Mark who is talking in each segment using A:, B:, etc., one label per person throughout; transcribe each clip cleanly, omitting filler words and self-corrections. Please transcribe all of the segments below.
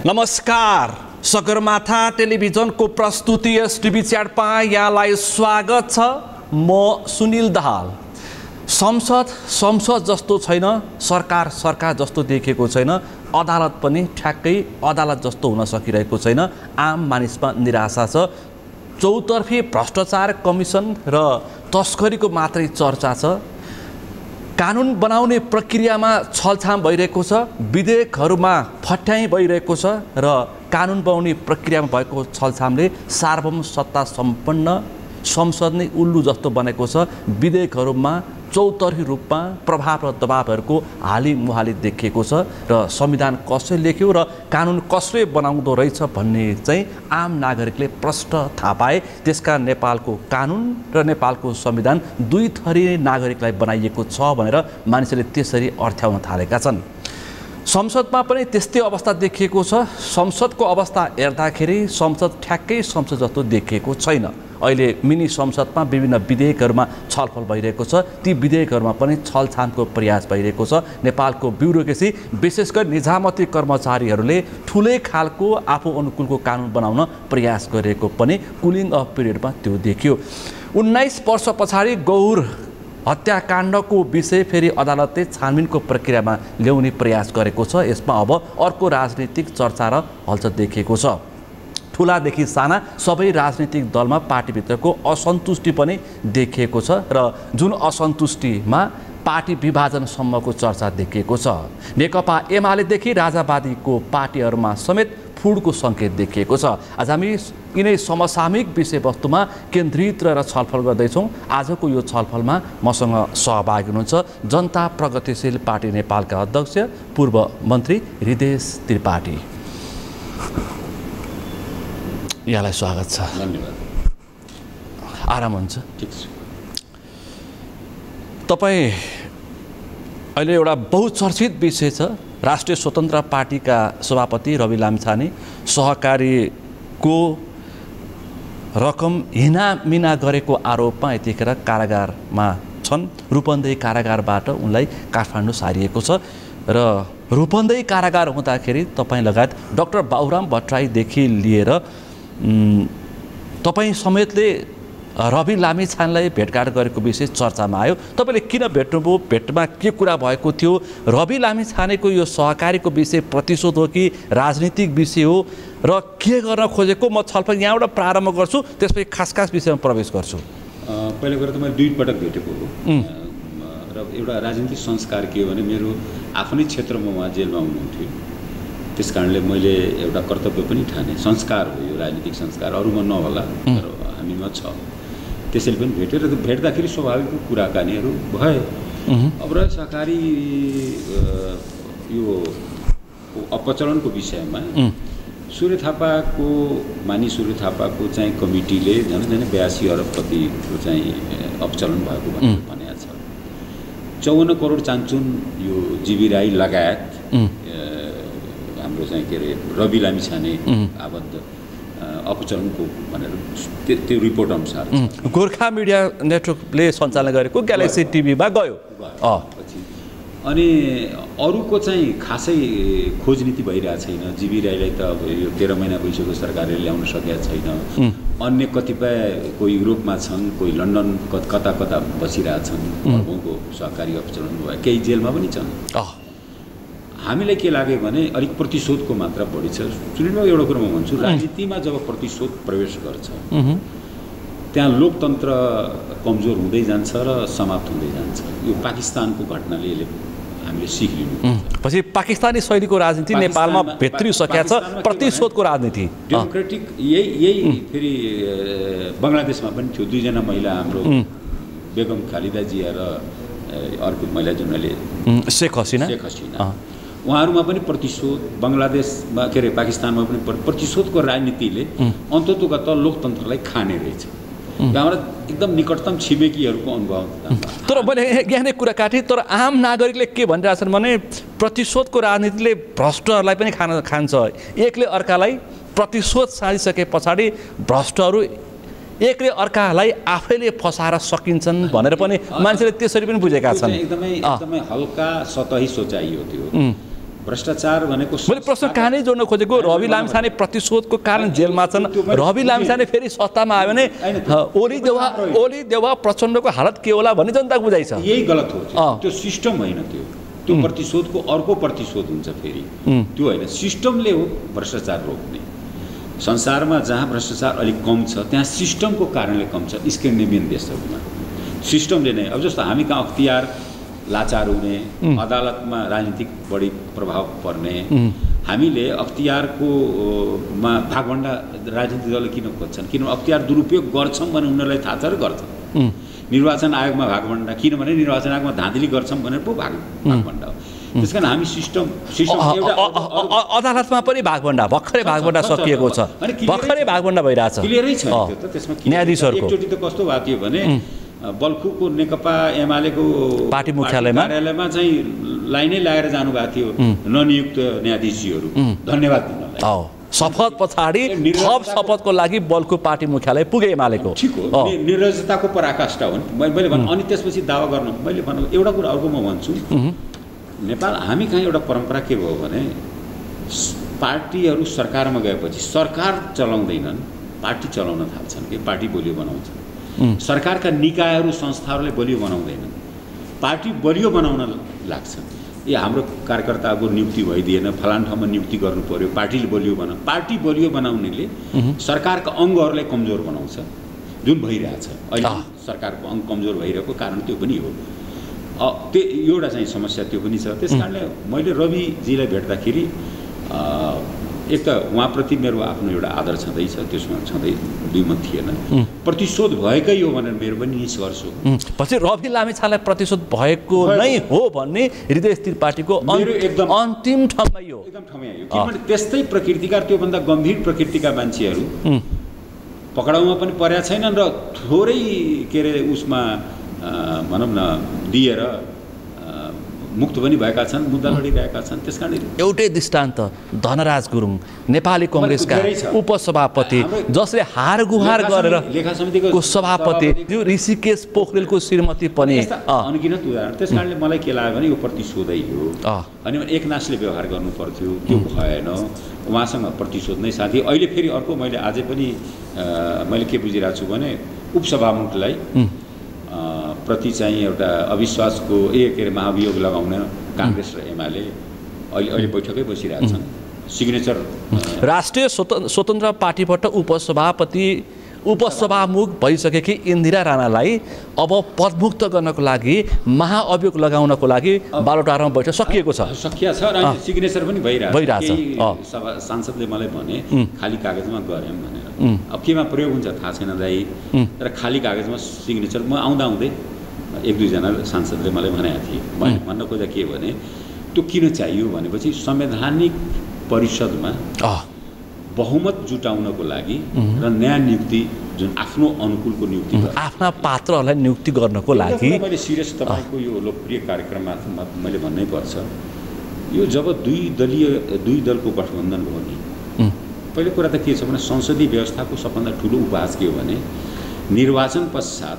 A: नमस्कार, सगरमाथा टेलिभिजनको प्रस्तुति एसटिभी च्याटमा यहाँलाई स्वागत छ। म सुनिल दाहाल। संसद जस्तो छैन, सरकार जस्तो देखिएको छैन, अदालत पनि ठ्याक्कै अदालत जस्तो हुन सकिरहेको छैन। आम मानिसमा निराशा छ। चौतर्फी भ्रष्टाचार कमिसन र तस्करीको मात्रै चर्चा छ। कानुन बनाउने प्रक्रियामा छलछाम भइरहेको छ, विधेयकहरूमा फट्याइ भइरहेको छ र कानुन बनाउने प्रक्रियामा भएको छलछामले सार्वभौम सत्ता सम्पन्न संसद नै उल्लु जस्तो बनेको छ। विधेयकहरूमा चौतर्फी रूपमा प्रभाव र दबावहरूको हालीमुहाली देखिएको छ र संविधान कसले लेख्यो र कानुन कसले बनाउँदो रहेछ भन्ने चाहिँ आम नागरिकले प्रश्न थाहा पाए। त्यसका नेपालको कानुन र नेपालको संविधान दुई थरी नागरिकलाई बनाइएको छ भनेर मानिसहरूले त्यसरी अर्थ्याउन थालेका छन्। संसदमा पनि त्यस्तै अवस्था देखिएको छ। संसदको अवस्था हेर्दाखेरि संसद ठ्याक्कै संसद जस्तो देखिएको छैन। अहिले मिनी संसदमा विभिन्न विधेयकहरूमा छलफल भइरहेको छ। ती विधेयकहरूमा पनि छलछामको प्रयास भइरहेको छ। नेपालको ब्युरोक्रेसी विशेष गरी निजामती कर्मचारीहरूले ठुलै खालको आफू अनुकूलको कानुन बनाउन प्रयास गरेको पनि कुलिङ अफ पिरियडमा त्यो देखियो। 19 वर्ष पछाडि गौर हत्याकाण्डको विषय फेरि अदालतले छानबिनको प्रक्रियामा ल्याउने प्रयास गरेको छ। यसमा अब अर्को राजनीतिक चर्चा र हलचल देखिएको छ। ठुलादेखि साना सबै राजनीतिक दलमा पार्टीभित्रको असन्तुष्टि पनि देखिएको छ र जुन असन्तुष्टिमा पार्टी विभाजनसम्मको चर्चा देखिएको छ। नेकपा एमालेदेखि राजावादीको पार्टीहरूमा समेत फुडको सङ्केत देखिएको छ। आज हामी यिनै समसामयिक विषयवस्तुमा केन्द्रित रहेर छलफल गर्दैछौँ। आजको यो छलफलमा मसँग सहभागी हुनुहुन्छ जनता प्रगतिशील पार्टी नेपालका अध्यक्ष पूर्व मन्त्री हृदेश त्रिपाठी। यहाँलाई स्वागत छ।
B: धन्यवाद।
A: आराम हुन्छ?
B: ठिक छ।
A: तपाईँ अहिले एउटा बहुचर्चित विषय छ। राष्ट्रिय स्वतन्त्र पार्टीका सभापति रवि लामिछाने सहकारीको रकम हिनामिना गरेको आरोपमा यतिखेर कारागारमा छन्। रूपन्देही कारागारबाट उनलाई काठमाडौँ सारिएको छ र रूपन्देही कारागार हुँदाखेरि तपाईँ लगायत डाक्टर बाबुराम भट्टराईदेखि लिएर तपाईँ समेतले रवि लामिछानेलाई भेटघाट गरेको विषय चर्चामा आयो। तपाईँले किन भेट्नुभयो? भेटमा के कुरा भएको थियो? रवि लामिछानेको यो सहकारीको विषय प्रतिशोध हो कि राजनीतिक विषय हो र के गर्न खोजेको? म छलफल यहाँबाट प्रारम्भ गर्छु, त्यसपछि खास विषयमा प्रवेश गर्छु।
B: पहिलो कुरा त मैले 2 पटक भेटेको हो र एउटा राजनीतिक संस्कार के हो भने मेरो आफ्नै क्षेत्रमा उहाँ जेलमा हुनुहुन्थ्यो। त्यस कारणले मैले एउटा कर्तव्य पनि ठाने। संस्कार हो यो, राजनीतिक संस्कार। अरूमा नहोला तर हामीमा छ। त्यसैले पनि भेटेर भेट्दाखेरि स्वाभाविक कुराकानीहरू भए। अब र सहकारी यो अपचलनको विषयमा सूर्य थापाको चाहिँ कमिटीले झन् 82 अरब कतिको चाहिँ अपचलन भएको भनेको छ। 54 करोड चान्चुन यो जीवी राई लगायत हाम्रो चाहिँ के अरे रवि लामिछाने आबद्ध अपचलनको भनेर त्यो रिपोर्ट अनुसार
A: गोर्खा मिडिया नेटवर्कले सञ्चालन गरेको ग्यालेक्सी टिभीमा गयो।
B: अनि अरूको चाहिँ खासै खोज नीति भइरहेको छैन। जीवी राईलाई त अब यो 13 महिना भइसक्यो सरकारले ल्याउन सकेका छैन। अन्य कतिपय कोही युरोपमा छन्, कोही लन्डन कता बसिरहेछन्। अर्कोको सहकारी अपचलन भयो, केही जेलमा पनि छन्। हामीलाई के लाग्यो भने अलिक प्रतिशोधको मात्रा बढी छ। सुनिल, एउटा कुरा म भन्छु, राजनीतिमा जब प्रतिशोध प्रवेश गर्छ त्यहाँ लोकतन्त्र कमजोर हुँदै जान्छ र समाप्त हुँदै जान्छ। यो पाकिस्तानको घटनाले यसले हामीले सिख लिनु।
A: पछि पाकिस्तानी शैलीको राजनीति नेपालमा भित्रिसकेको छ, प्रतिशोधको राजनीति।
B: डेमोक्रेटिक यही फेरि बङ्गलादेशमा पनि थियो। 2 जना महिला, हाम्रो बेगम खालिदा जिया र अर्को महिला जुन अहिले
A: शेख हसिना,
B: उहाँहरूमा पनि प्रतिशोध, बङ्गलादेशमा के अरे पाकिस्तानमा पनि प्रतिशोधको राजनीतिले अन्ततोगत लोकतन्त्रलाई खाने रहेछ। हाम्रो एकदम निकटतम छिमेकीहरूको अनुभव।
A: तर मैले यहाँ नै कुरा काटेँ, तर आम नागरिकले के भनिरहेछन् भने प्रतिशोधको राजनीतिले भ्रष्टहरूलाई पनि खान्छ। एकले अर्कालाई प्रतिशोध साजिसके पछाडि भ्रष्टहरू एकले अर्कालाई आफैले फसाएर सकिन्छन् भनेर पनि मान्छेले त्यसरी पनि बुझेका छन्।
B: एकदमै हल्का सतही सोचाइ हो त्यो। भ्रष्टाचार भनेको
A: मैले प्रश्न कहाँनिर जोड्न खोजेको रवि लामिछाने प्रतिशोधको कारण जेलमा छन् रवि लामिछाने फेरि सत्तामा आयो भने ओली देउवा प्रचण्डको हालत के होला भन्ने जनताको बुझाइ छ
B: यही गलत हो त्यो सिस्टम होइन त्यो प्रतिशोधको अर्को प्रतिशोध हुन्छ फेरि त्यो होइन सिस्टमले हो भ्रष्टाचार रोक्ने संसारमा जहाँ भ्रष्टाचार अलिक कम छ त्यहाँ सिस्टमको कारणले कम छ स्क्यान्डिनेभियन देशहरूमा सिस्टमले नै अब जस्तो हामी कहाँ अख्तियार लाचार हुने अदालतमा राजनीतिक बढी प्रभाव पर्ने हामीले अख्तियारको मा भागभण्डा राजनीतिक दलले किन खोज्छन् किनभने अख्तियार दुरुपयोग गर्छौँ भने उनीहरूलाई थाहा छ र गर्छन् निर्वाचन आयोगमा भागभण्डा किनभने निर्वाचन आयोगमा धाँधली गर्छौँ भनेर पो भागभण्डा हो त्यस कारण हामी सिस्टम
A: अदालतमा पनि भागभण्डा भर्खरै भागभण्डा सकिएको छ भर्खरै भागभण्डा भइरहेछ
B: क्लियरै छ त्यो त त्यसमा
A: न्यायाधीशहरूको
B: एकचोटि त कस्तो भएको थियो भने बल्खुको नेकपा एमालेको
A: पार्टी मुख्यालयमा
B: चाहिँ लाइनै लगाएर जानुभएको थियो ननियुक्त न्यायाधीशहरू धन्यवाद दिनलाई
A: शपथ पछाडि थप शपथको लागि बल्खु पार्टी मुख्यालय पुगे एमालेको
B: ठिक हो निर्लजताको पराकाष्ठा हो मैले भने अनि त्यसपछि दावा गर्नु मैले भन्नु एउटा कुरा अर्को म भन्छु नेपाल हामी कहाँ एउटा परम्परा के भयो भने पार्टीहरू सरकारमा गएपछि सरकार चलाउँदैनन् पार्टी चलाउन थाल्छन् कि पार्टी बलियो बनाउँछन् सरकारका निकायहरू संस्थाहरूले बलियो बनाउँदैनन् पार्टी बलियो बनाउन लाग्छन् ए हाम्रो कार्यकर्ताको नियुक्ति भइदिएन फलान ठाउँमा नियुक्ति गर्नु पर्यो पार्टीले बलियो बनाऊ पार्टी बलियो बनाउनेले सरकारका अङ्गहरूलाई कमजोर बनाउँछ जुन भइरहेछ अहिले सरकारको अङ्ग कमजोर भइरहेको कारण त्यो पनि हो त्यो एउटा चाहिँ समस्या त्यो पनि छ त्यस कारणले मैले रविजीलाई भेट्दाखेरि एक त उहाँप्रति मेरो आफ्नो एउटा आदर छँदैछ त्यसमा छँदै दुईमत थिएन प्रतिशोध भएकै हो भनेर मेरो पनि निष्कर्ष हो
A: पछि रवि लामिछानेलाई प्रतिशोध भएको नै हो भन्ने हृदय स्थिर पार्टीको एकदम अन्तिम ठाउँमै हो
B: एकदम ठाउँमै आयो किनभने त्यस्तै प्रकृतिका त्योभन्दा गम्भीर प्रकृतिका मान्छेहरू पक्राउमा पनि परेका छैनन् र थोरै के अरे उसमा भनौँ न दिएर मुक्त पनि भएका छन् मुद्दा लडिरहेका छन् त्यसकारण
A: एउटै दृष्टान्त धनराज गुरुङ नेपाली कङ्ग्रेसका उपसभापति जसले हार गुहार गरेर
B: लेखा समितिको
A: सभापति जो ऋषिकेश पोखरेलको श्रीमती पनि
B: अनगिनत उदाहरण त्यसकारणले मलाई के लाग्यो भने यो प्रतिशोधै हो अनि एकनाथले व्यवहार गर्नु पर्थ्यो त्यो भएन उहाँसँग प्रतिशोध नै साथी अहिले फेरि अर्को मैले अझै पनि मैले के बुझिरहेको छु भने उपसभामुखलाई प्रति चाहिँ एउटा अविश्वासको के अरे महाभियोग लगाउन काङ्ग्रेस र एमाले अहिले बैठकै बसिरहेछन् सिग्नेचर
A: राष्ट्रिय स्वतन्त्र पार्टीबाट उपसभामुख भइसकेकी इन्दिरा राणालाई अब पदमुक्त गर्नको लागि महाअभियोग लगाउनको लागि बालोटारमा बैठक सकिएको छ
B: सकिया छ र सिग्नेचर पनि भइरहेछ सांसदले मलाई भने खाली कागजमा गऱ्यौँ भनेर अब केमा प्रयोग हुन्छ थाहा छैन दाइ तर खाली कागजमा सिग्नेचर म आउँदै एक दुईजना सांसदले मलाई भनेका थिए मैले भन्न खोजेको के भने त्यो किन चाहियो भनेपछि संवैधानिक परिषदमा बहुमत जुटाउनको लागि र न्याय नियुक्ति जुन आफ्नो अनुकूलको नियुक्ति
A: आफ्ना पात्रहरूलाई नियुक्ति गर्नको लागि
B: मैले सिरियस तपाईँको यो लोकप्रिय कार्यक्रममा मैले भन्नै पर्छ यो जब दुई दलको गठबन्धन भयो नि पहिलो कुरा त के छ भने संसदीय व्यवस्थाको सबभन्दा ठुलो उपहास के हो भने निर्वाचन पश्चात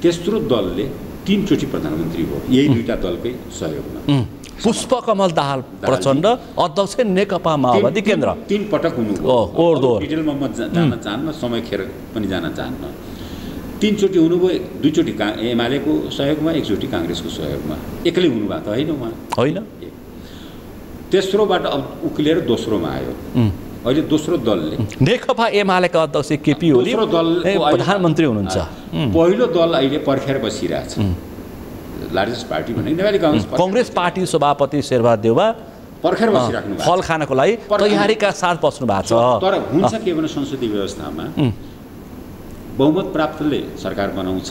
B: तेस्रो दलले 3 चोटि प्रधानमन्त्री हो यही दुईटा दलकै सहयोगमा
A: पुष्पकमल दाहाल प्रचण्ड अध्यक्ष नेकपा माओवादी केन्द्र
B: 3 पटक हुनुभयो डिटेलमा म जान चाहन्न समय खेर पनि जान चाहन्न 3 चोटि हुनुभयो 2 चोटि एमालेको सहयोगमा 1 चोटि काङ्ग्रेसको सहयोगमा एक्लै हुनुभएको त होइन उहाँ
A: होइन
B: तेस्रोबाट अब उक्लिएर दोस्रोमा आयो अहिले दोस्रो दलले
A: नेकपा एमालेका अध्यक्ष केपी ओली प्रधानमन्त्री हुनुहुन्छ
B: पहिलो दल अहिले पर्खेर बसिरहेछ लार्जेस्ट पार्टी भनेको नेपाली
A: काङ्ग्रेस पार्टी सभापति शेरबहादुर देउवा
B: पर्खेर बसिराख्नु
A: फल खानको लागि तयारीका साथ बस्नु भएको छ
B: तर हुन्छ के भने संसदीय व्यवस्थामा बहुमत प्राप्तले सरकार बनाउँछ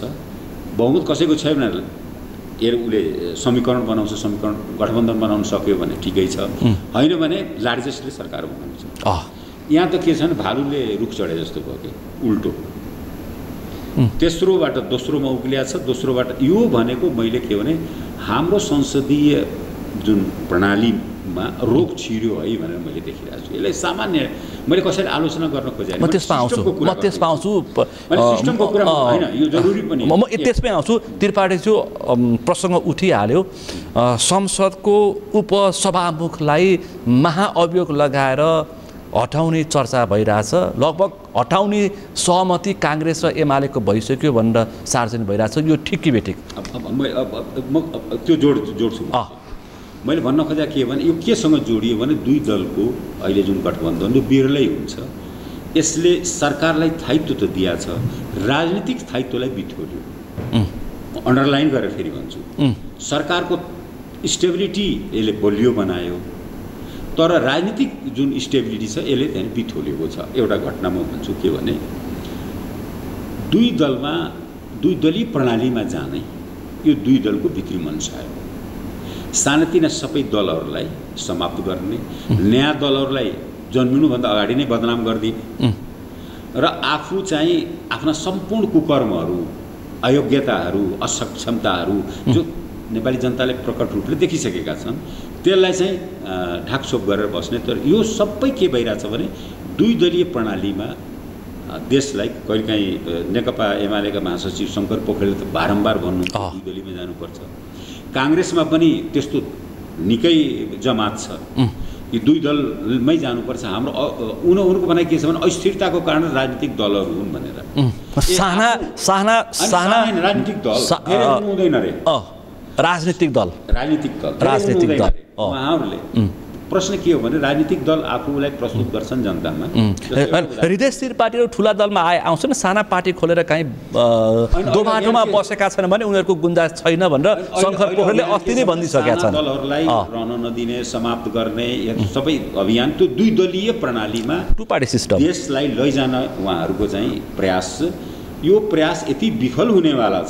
B: बहुमत कसैको छैन भने उसले समीकरण बनाउँछ समीकरण गठबन्धन बनाउन सक्यो भने ठिकै छ होइन भने लार्जेस्टले सरकार बनाउँछ यहाँ त के छ भने भालुले रुख चढे जस्तो भयो कि उल्टो तेस्रोबाट दोस्रोमा उक्लिया छ दोस्रोबाट यो भनेको मैले के भने हाम्रो संसदीय जुन प्रणालीमा रोग छिर्यो है भनेर मैले देखिरहेको छु। यसलाई सामान्य मैले कसैले आलोचना गर्न खोजेँ
A: म त्यसमा आउँछु
B: सिस्टमको कुरा होइन, यो जरुरी पनि
A: म त्यसमै आउँछु। त्रिपाठीज्यू प्रसङ्ग उठिहाल्यो। संसदको उपसभामुखलाई महाअभियोग लगाएर हटाउने चर्चा भइरहेछ। लगभग हटाउने सहमति काङ्ग्रेस र एमालेको भइसक्यो भनेर सार्वजनिक भइरहेछ। यो ठिक कि बेठिक?
B: म त्यो जोड्छु। मैले भन्न खोजेँ के भने यो केसँग जोडियो भने दुई दलको अहिले जुन गठबन्धन यो बिरलै हुन्छ। यसले सरकारलाई स्थायित्व त दिएको छ, राजनीतिक स्थायित्वलाई बिथोल्यो। अन्डरलाइन गरेर फेरि भन्छु, सरकारको स्टेबिलिटी यसले बलियो बनायो, तर राजनीतिक जुन स्टेबिलिटी छ यसले त्यहाँ बिथोलेको छ। एउटा घटना म भन्छु के भने दुई दलीय प्रणालीमा जाने यो दुई दलको भित्री मन्सा हो। सानातिना सबै दलहरूलाई समाप्त गर्ने, नयाँ दलहरूलाई जन्मिनुभन्दा अगाडि नै बदनाम गरिदिने र आफू चाहिँ आफ्ना सम्पूर्ण कुकर्महरू, अयोग्यताहरू, असक्षमताहरू जो नेपाली जनताले प्रकट रूपले देखिसकेका छन् त्यसलाई चाहिँ ढाकछोप गरेर बस्ने। तर यो सबै के भइरहेछ भने दुई दलीय प्रणालीमा देशलाई कहिलेकाहीँ नेकपा एमालेका महासचिव शङ्कर पोखरेलले त बारम्बार भन्नु दुई दलीयमा जानुपर्छ। काङ्ग्रेसमा पनि त्यस्तो निकै जमात छ कि दुई दलमै जानुपर्छ। हाम्रो उनको भनाइ के छ भने अस्थिरताको कारण राजनीतिक दलहरू हुन् भनेर। राजनीतिक दल हुँदैन रे,
A: राजनीतिक दल
B: उहाँहरूले प्रश्न के हो भने राजनीतिक दल आफूलाई प्रस्तुत गर्छन् जनतामा।
A: हृदयस्थिर पार्टीहरू ठुला दलमा आउँछ न, साना पार्टी खोलेर कहीँ दोबाटोमा बसेका छन् भने उनीहरूको गुन्जाइस छैन भनेर शङ्कर पोखरेलले अस्ति नै भनिसकेका छन्।
B: दलहरूलाई रहन नदिने, समाप्त गर्ने सबै अभियान त्यो दुई दलीय प्रणालीमा
A: टु पार्टी सिस्टम
B: देशलाई लैजान उहाँहरूको चाहिँ प्रयास छ। यो प्रयास यति विफल हुनेवाला